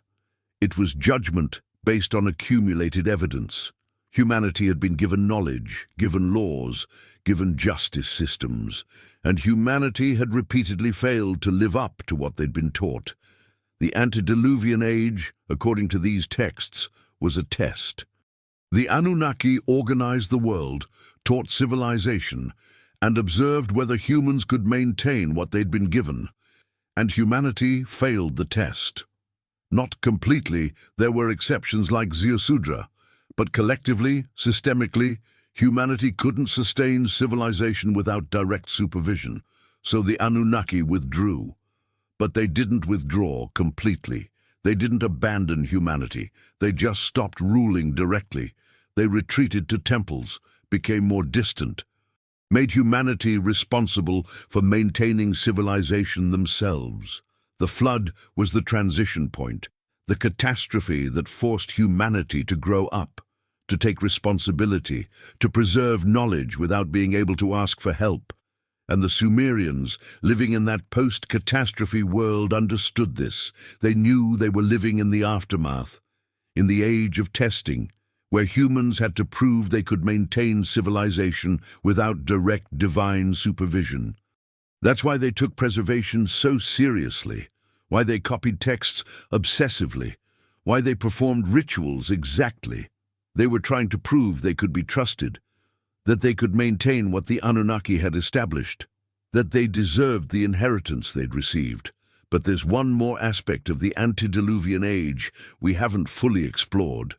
Speaker 1: It was judgment based on accumulated evidence. Humanity had been given knowledge, given laws, given justice systems, and humanity had repeatedly failed to live up to what they'd been taught. The antediluvian age, according to these texts, was a test. The Anunnaki organized the world, taught civilization, and observed whether humans could maintain what they'd been given. And humanity failed the test. Not completely, there were exceptions like Ziusudra, but collectively, systemically, humanity couldn't sustain civilization without direct supervision, so the Anunnaki withdrew. But they didn't withdraw completely. They didn't abandon humanity. They just stopped ruling directly. They retreated to temples, became more distant, made humanity responsible for maintaining civilization themselves. The flood was the transition point, the catastrophe that forced humanity to grow up, to take responsibility, to preserve knowledge without being able to ask for help. And the Sumerians, living in that post-catastrophe world, understood this. They knew they were living in the aftermath, in the age of testing, where humans had to prove they could maintain civilization without direct divine supervision. That's why they took preservation so seriously, why they copied texts obsessively, why they performed rituals exactly. They were trying to prove they could be trusted, that they could maintain what the Anunnaki had established, that they deserved the inheritance they'd received. But there's one more aspect of the antediluvian age we haven't fully explored.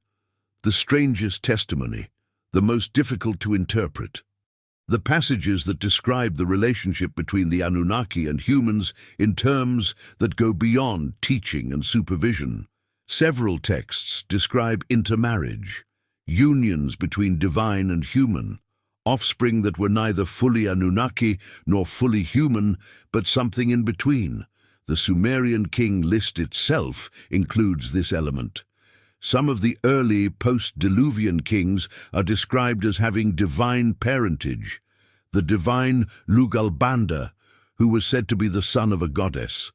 Speaker 1: The strangest testimony, the most difficult to interpret. The passages that describe the relationship between the Anunnaki and humans in terms that go beyond teaching and supervision. Several texts describe intermarriage, unions between divine and human, offspring that were neither fully Anunnaki nor fully human, but something in between. The Sumerian king list itself includes this element. Some of the early post-Diluvian kings are described as having divine parentage. The divine Lugalbanda, who was said to be the son of a goddess.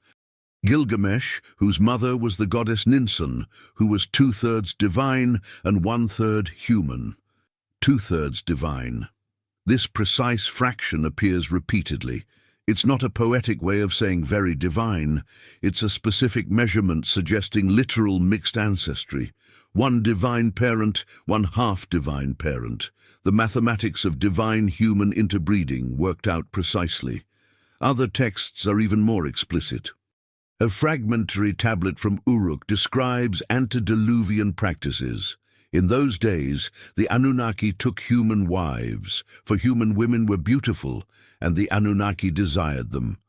Speaker 1: Gilgamesh, whose mother was the goddess Ninsun, who was 2/3 divine and 1/3 human. 2/3 divine. This precise fraction appears repeatedly. It's not a poetic way of saying very divine. It's a specific measurement suggesting literal mixed ancestry. One divine parent, one half-divine parent. The mathematics of divine-human interbreeding worked out precisely. Other texts are even more explicit. A fragmentary tablet from Uruk describes antediluvian practices. In those days, the Anunnaki took human wives, for human women were beautiful, and the Anunnaki desired them.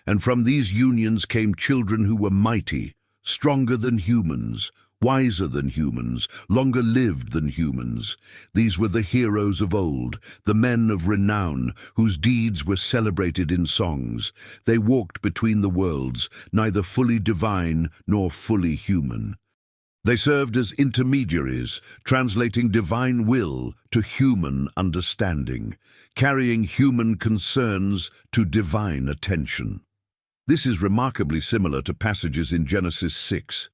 Speaker 1: And from these unions came children who were mighty, stronger than humans, wiser than humans, longer lived than humans. These were the heroes of old, the men of renown, whose deeds were celebrated in songs. They walked between the worlds, neither fully divine nor fully human. They served as intermediaries, translating divine will to human understanding, carrying human concerns to divine attention. This is remarkably similar to passages in Genesis 6.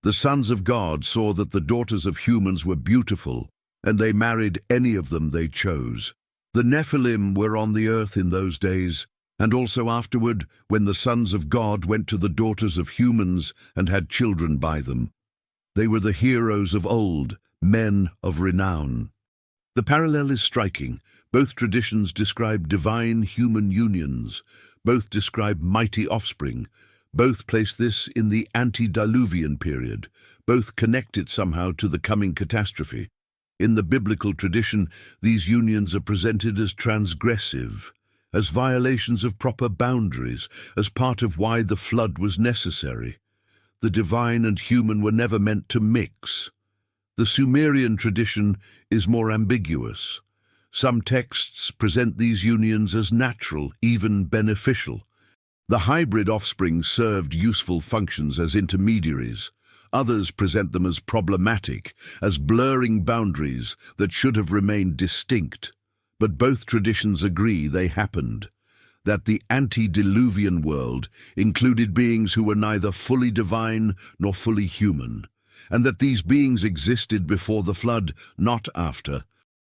Speaker 1: The sons of God saw that the daughters of humans were beautiful, and they married any of them they chose. The Nephilim were on the earth in those days, and also afterward, when the sons of God went to the daughters of humans and had children by them. They were the heroes of old, men of renown. The parallel is striking. Both traditions describe divine human unions. Both describe mighty offspring. Both place this in the antediluvian period. Both connect it somehow to the coming catastrophe. In the biblical tradition, these unions are presented as transgressive, as violations of proper boundaries, as part of why the flood was necessary. The divine and human were never meant to mix. The Sumerian tradition is more ambiguous. Some texts present these unions as natural, even beneficial. The hybrid offspring served useful functions as intermediaries. Others present them as problematic, as blurring boundaries that should have remained distinct. But both traditions agree they happened. that the antediluvian world included beings who were neither fully divine nor fully human, and that these beings existed before the flood, not after.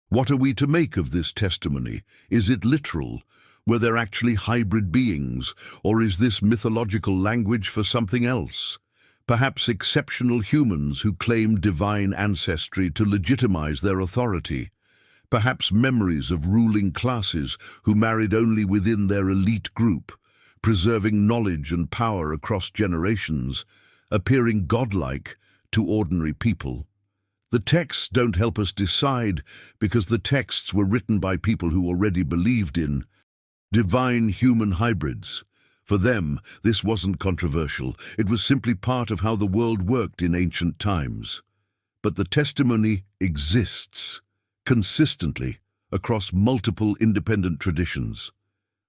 Speaker 1: What are we to make of this testimony? Is it literal? Were there actually hybrid beings, or is this mythological language for something else? Perhaps exceptional humans who claimed divine ancestry to legitimize their authority. Perhaps memories of ruling classes who married only within their elite group, preserving knowledge and power across generations, appearing godlike to ordinary people. The texts don't help us decide because the texts were written by people who already believed in divine human hybrids. For them, this wasn't controversial. It was simply part of how the world worked in ancient times. But the testimony exists consistently across multiple independent traditions.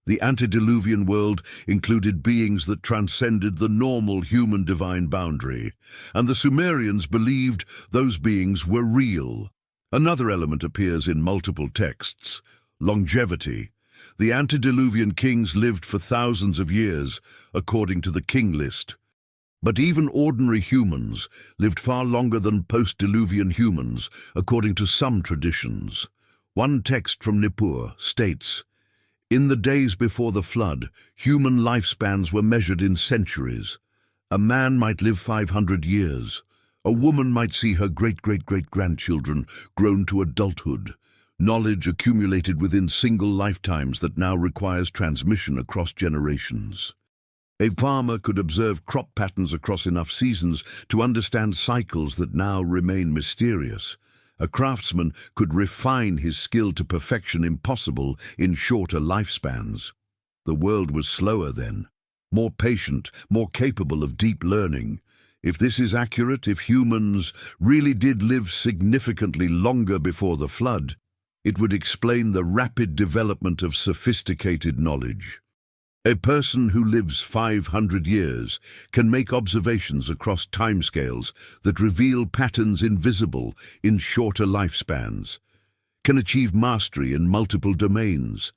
Speaker 1: The antediluvian world included beings that transcended the normal human-divine boundary, and the Sumerians believed those beings were real. Another element appears in multiple texts: longevity. The antediluvian kings lived for thousands of years, according to the king list. But even ordinary humans lived far longer than post-diluvian humans, according to some traditions. One text from Nippur states, "In the days before the flood, human lifespans were measured in centuries. A man might live 500 years. A woman might see her great-great-great-grandchildren grown to adulthood. Knowledge accumulated within single lifetimes that now requires transmission across generations. A farmer could observe crop patterns across enough seasons to understand cycles that now remain mysterious. A craftsman could refine his skill to perfection impossible in shorter lifespans. The world was slower then, more patient, more capable of deep learning. If this is accurate, if humans really did live significantly longer before the flood, it would explain the rapid development of sophisticated knowledge. A person who lives 500 years can make observations across timescales that reveal patterns invisible in shorter lifespans, can achieve mastery in multiple domains,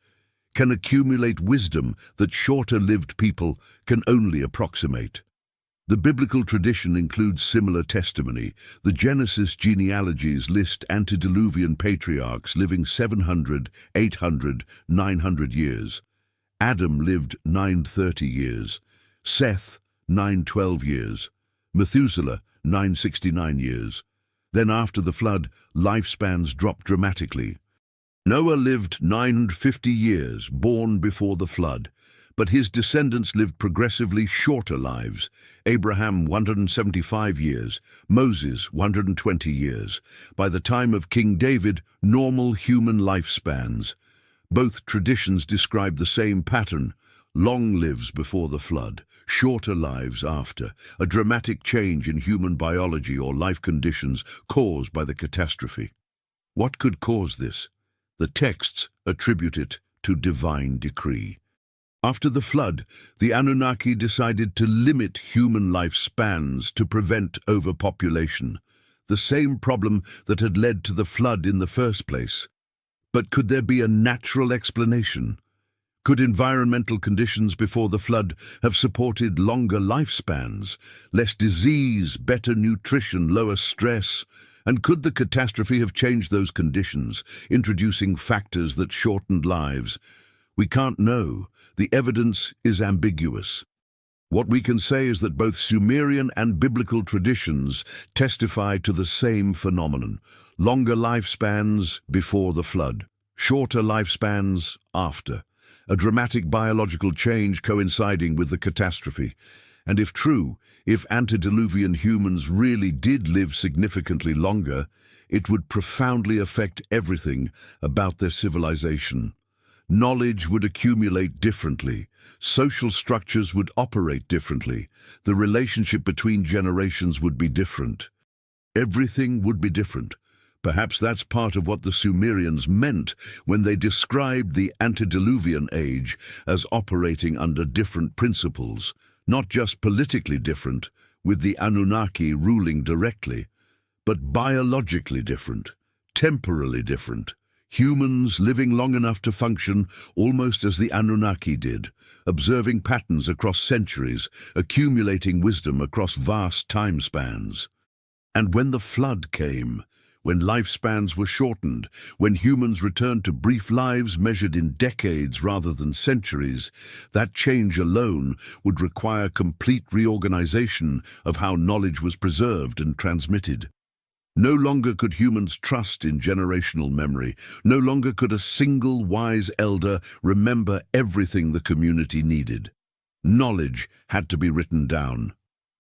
Speaker 1: can accumulate wisdom that shorter-lived people can only approximate. The biblical tradition includes similar testimony. The Genesis genealogies list antediluvian patriarchs living 700, 800, 900 years. Adam lived 930 years, Seth 912 years, Methuselah 969 years. Then after the flood, lifespans dropped dramatically. Noah lived 950 years, born before the flood, but his descendants lived progressively shorter lives. Abraham 175 years, Moses 120 years. By the time of King David, normal human lifespans. Both traditions describe the same pattern: long lives before the flood, shorter lives after, a dramatic change in human biology or life conditions caused by the catastrophe. What could cause this? The texts attribute it to divine decree. After the flood, the Anunnaki decided to limit human lifespans to prevent overpopulation, the same problem that had led to the flood in the first place. But could there be a natural explanation? Could environmental conditions before the flood have supported longer lifespans, less disease, better nutrition, lower stress? And could the catastrophe have changed those conditions, introducing factors that shortened lives? We can't know. The evidence is ambiguous. What we can say is that both Sumerian and biblical traditions testify to the same phenomenon: longer lifespans before the flood, shorter lifespans after, a dramatic biological change coinciding with the catastrophe. And if true, if antediluvian humans really did live significantly longer, it would profoundly affect everything about their civilization. Knowledge would accumulate differently. Social structures would operate differently. The relationship between generations would be different. Everything would be different. Perhaps that's part of what the Sumerians meant when they described the antediluvian age as operating under different principles, not just politically different, with the Anunnaki ruling directly, but biologically different, temporally different, Humans living long enough to function almost as the Anunnaki did, observing patterns across centuries, accumulating wisdom across vast time spans. And when the flood came, when lifespans were shortened, when humans returned to brief lives measured in decades rather than centuries, that change alone would require complete reorganization of how knowledge was preserved and transmitted. No longer could humans trust in generational memory. No longer could a single wise elder remember everything the community needed. Knowledge had to be written down,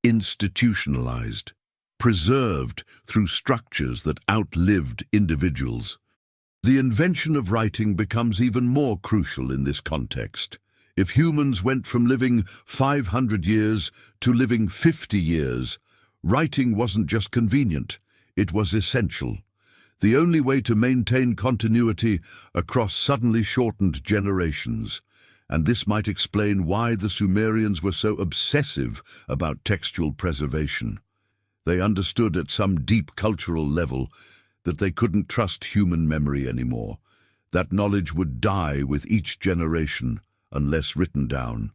Speaker 1: institutionalized, preserved through structures that outlived individuals. The invention of writing becomes even more crucial in this context. If humans went from living 500 years to living 50 years, writing wasn't just convenient. It was essential. The only way to maintain continuity across suddenly shortened generations. And this might explain why the Sumerians were so obsessive about textual preservation. They understood at some deep cultural level that they couldn't trust human memory anymore. That knowledge would die with each generation unless written down.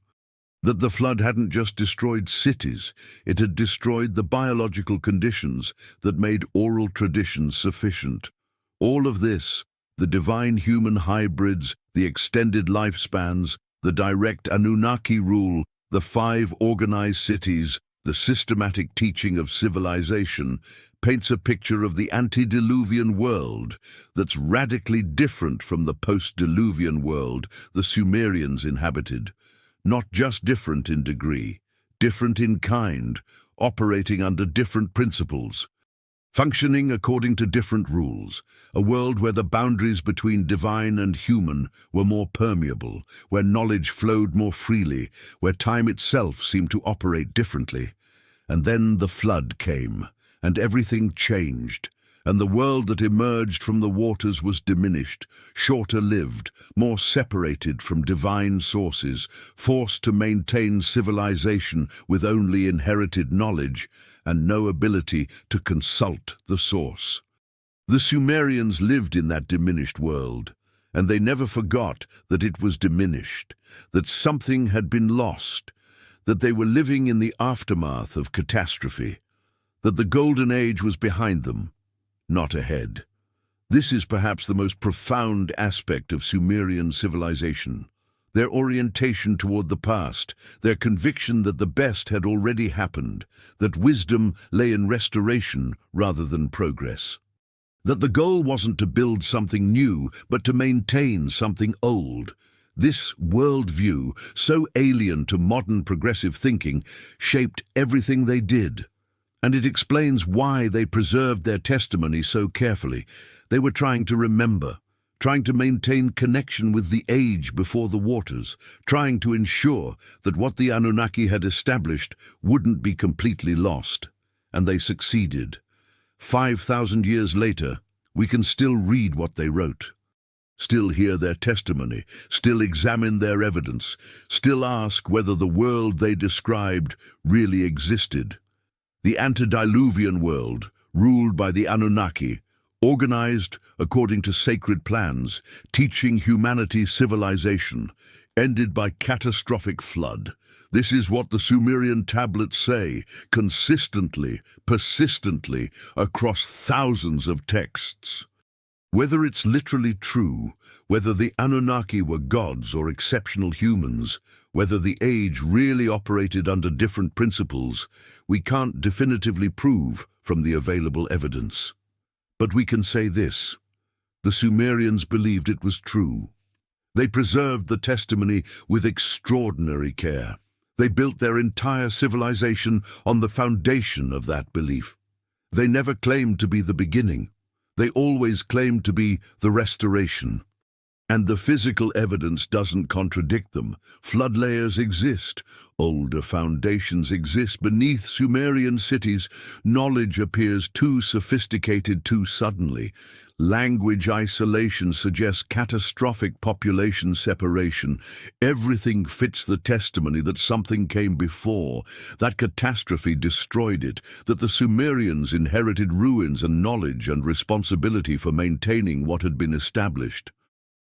Speaker 1: That the flood hadn't just destroyed cities, it had destroyed the biological conditions that made oral traditions sufficient. All of this, the divine human hybrids, the extended lifespans, the direct Anunnaki rule, the 5 organized cities, the systematic teaching of civilization, paints a picture of the antediluvian world that's radically different from the post-diluvian world the Sumerians inhabited. Not just different in degree, different in kind, operating under different principles, functioning according to different rules, a world where the boundaries between divine and human were more permeable, where knowledge flowed more freely, where time itself seemed to operate differently. And then the flood came, and everything changed. And the world that emerged from the waters was diminished, shorter-lived, more separated from divine sources, forced to maintain civilization with only inherited knowledge and no ability to consult the source. The Sumerians lived in that diminished world, and they never forgot that it was diminished, that something had been lost, that they were living in the aftermath of catastrophe, that the golden age was behind them, not ahead. This is perhaps the most profound aspect of Sumerian civilization. Their orientation toward the past, their conviction that the best had already happened, that wisdom lay in restoration rather than progress. That the goal wasn't to build something new, but to maintain something old. This worldview, so alien to modern progressive thinking, shaped everything they did. And it explains why they preserved their testimony so carefully. They were trying to remember, trying to maintain connection with the age before the waters, trying to ensure that what the Anunnaki had established wouldn't be completely lost. And they succeeded. 5,000 years later, we can still read what they wrote, still hear their testimony, still examine their evidence, still ask whether the world they described really existed. The antediluvian world, ruled by the Anunnaki, organized according to sacred plans, teaching humanity civilization, ended by catastrophic flood. This is what the Sumerian tablets say, consistently, persistently, across thousands of texts. Whether it's literally true, whether the Anunnaki were gods or exceptional humans, whether the age really operated under different principles, we can't definitively prove from the available evidence. But we can say this: the Sumerians believed it was true. They preserved the testimony with extraordinary care. They built their entire civilization on the foundation of that belief. They never claimed to be the beginning. They always claimed to be the restoration. And the physical evidence doesn't contradict them. Flood layers exist. Older foundations exist beneath Sumerian cities. Knowledge appears too sophisticated too suddenly. Language isolation suggests catastrophic population separation. Everything fits the testimony that something came before, that catastrophe destroyed it, that the Sumerians inherited ruins and knowledge and responsibility for maintaining what had been established.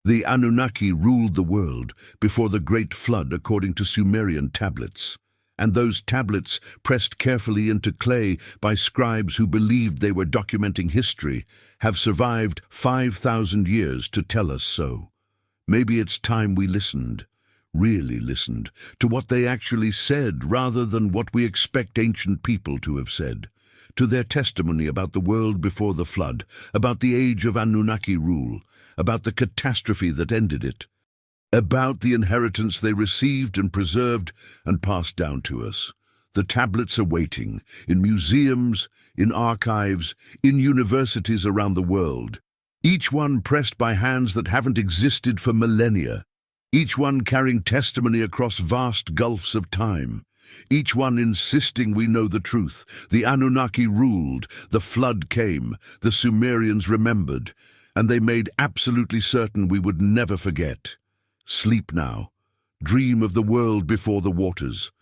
Speaker 1: The Anunnaki ruled the world before the Great Flood according to Sumerian tablets. And those tablets, pressed carefully into clay by scribes who believed they were documenting history, have survived 5,000 years to tell us so. Maybe it's time we listened, really listened, to what they actually said rather than what we expect ancient people to have said. To their testimony about the world before the flood, about the age of Anunnaki rule, about the catastrophe that ended it, about the inheritance they received and preserved and passed down to us. The tablets are waiting, in museums, in archives, in universities around the world, each one pressed by hands that haven't existed for millennia, each one carrying testimony across vast gulfs of time, each one insisting we know the truth. The Anunnaki ruled, the flood came, the Sumerians remembered, and they made absolutely certain we would never forget. Sleep now. Dream of the world before the waters.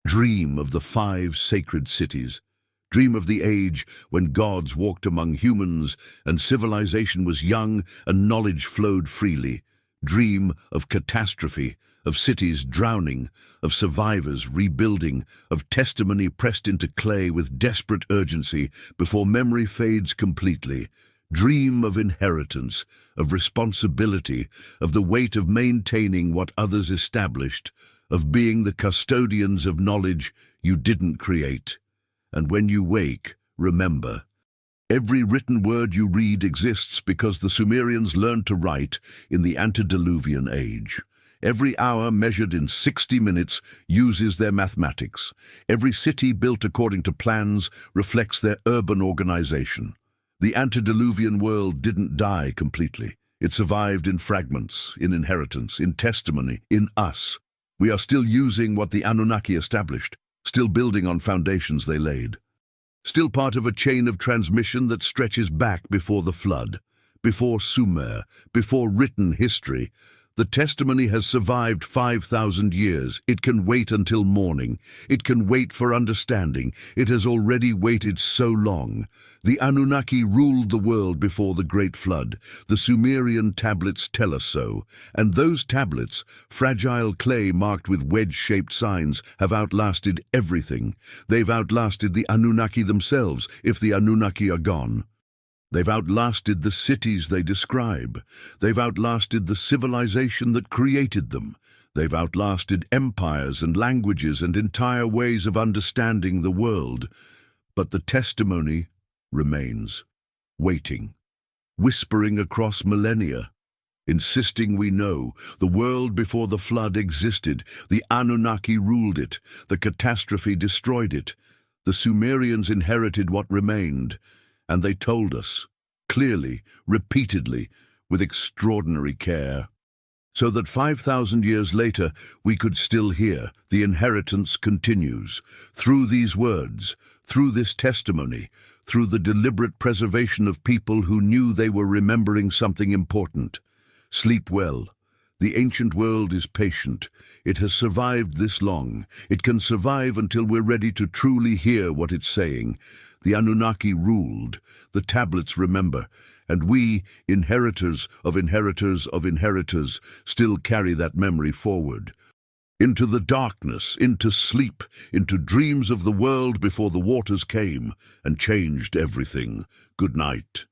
Speaker 1: Dream of the 5 sacred cities. Dream of the age when gods walked among humans and civilization was young and knowledge flowed freely. Dream of catastrophe, of cities drowning, of survivors rebuilding, of testimony pressed into clay with desperate urgency before memory fades completely. Dream of inheritance, of responsibility, of the weight of maintaining what others established, of being the custodians of knowledge you didn't create. And when you wake, remember, every written word you read exists because the Sumerians learned to write in the antediluvian age. Every hour measured in 60 minutes uses their mathematics. Every city built according to plans reflects their urban organization. The antediluvian world didn't die completely. It survived in fragments, in inheritance, in testimony, in us. We are still using what the Anunnaki established, still building on foundations they laid. Still part of a chain of transmission that stretches back before the flood, before Sumer, before written history. The testimony has survived 5,000 years. It can wait until morning. It can wait for understanding. It has already waited so long. The Anunnaki ruled the world before the Great Flood. The Sumerian tablets tell us so. And those tablets, fragile clay marked with wedge-shaped signs, have outlasted everything. They've outlasted the Anunnaki themselves, if the Anunnaki are gone. They've outlasted the cities they describe. They've outlasted the civilization that created them. They've outlasted empires and languages and entire ways of understanding the world. But the testimony remains, waiting, whispering across millennia, insisting we know the world before the flood existed. The Anunnaki ruled it. The catastrophe destroyed it. The Sumerians inherited what remained. And they told us, clearly, repeatedly, with extraordinary care, so that 5,000 years later we could still hear the inheritance continues. Through these words, through this testimony, through the deliberate preservation of people who knew they were remembering something important. Sleep well. The ancient world is patient. It has survived this long. It can survive until we're ready to truly hear what it's saying. The Anunnaki ruled, the tablets remember, and we, inheritors of inheritors of inheritors, still carry that memory forward. Into the darkness, into sleep, into dreams of the world before the waters came and changed everything. Good night.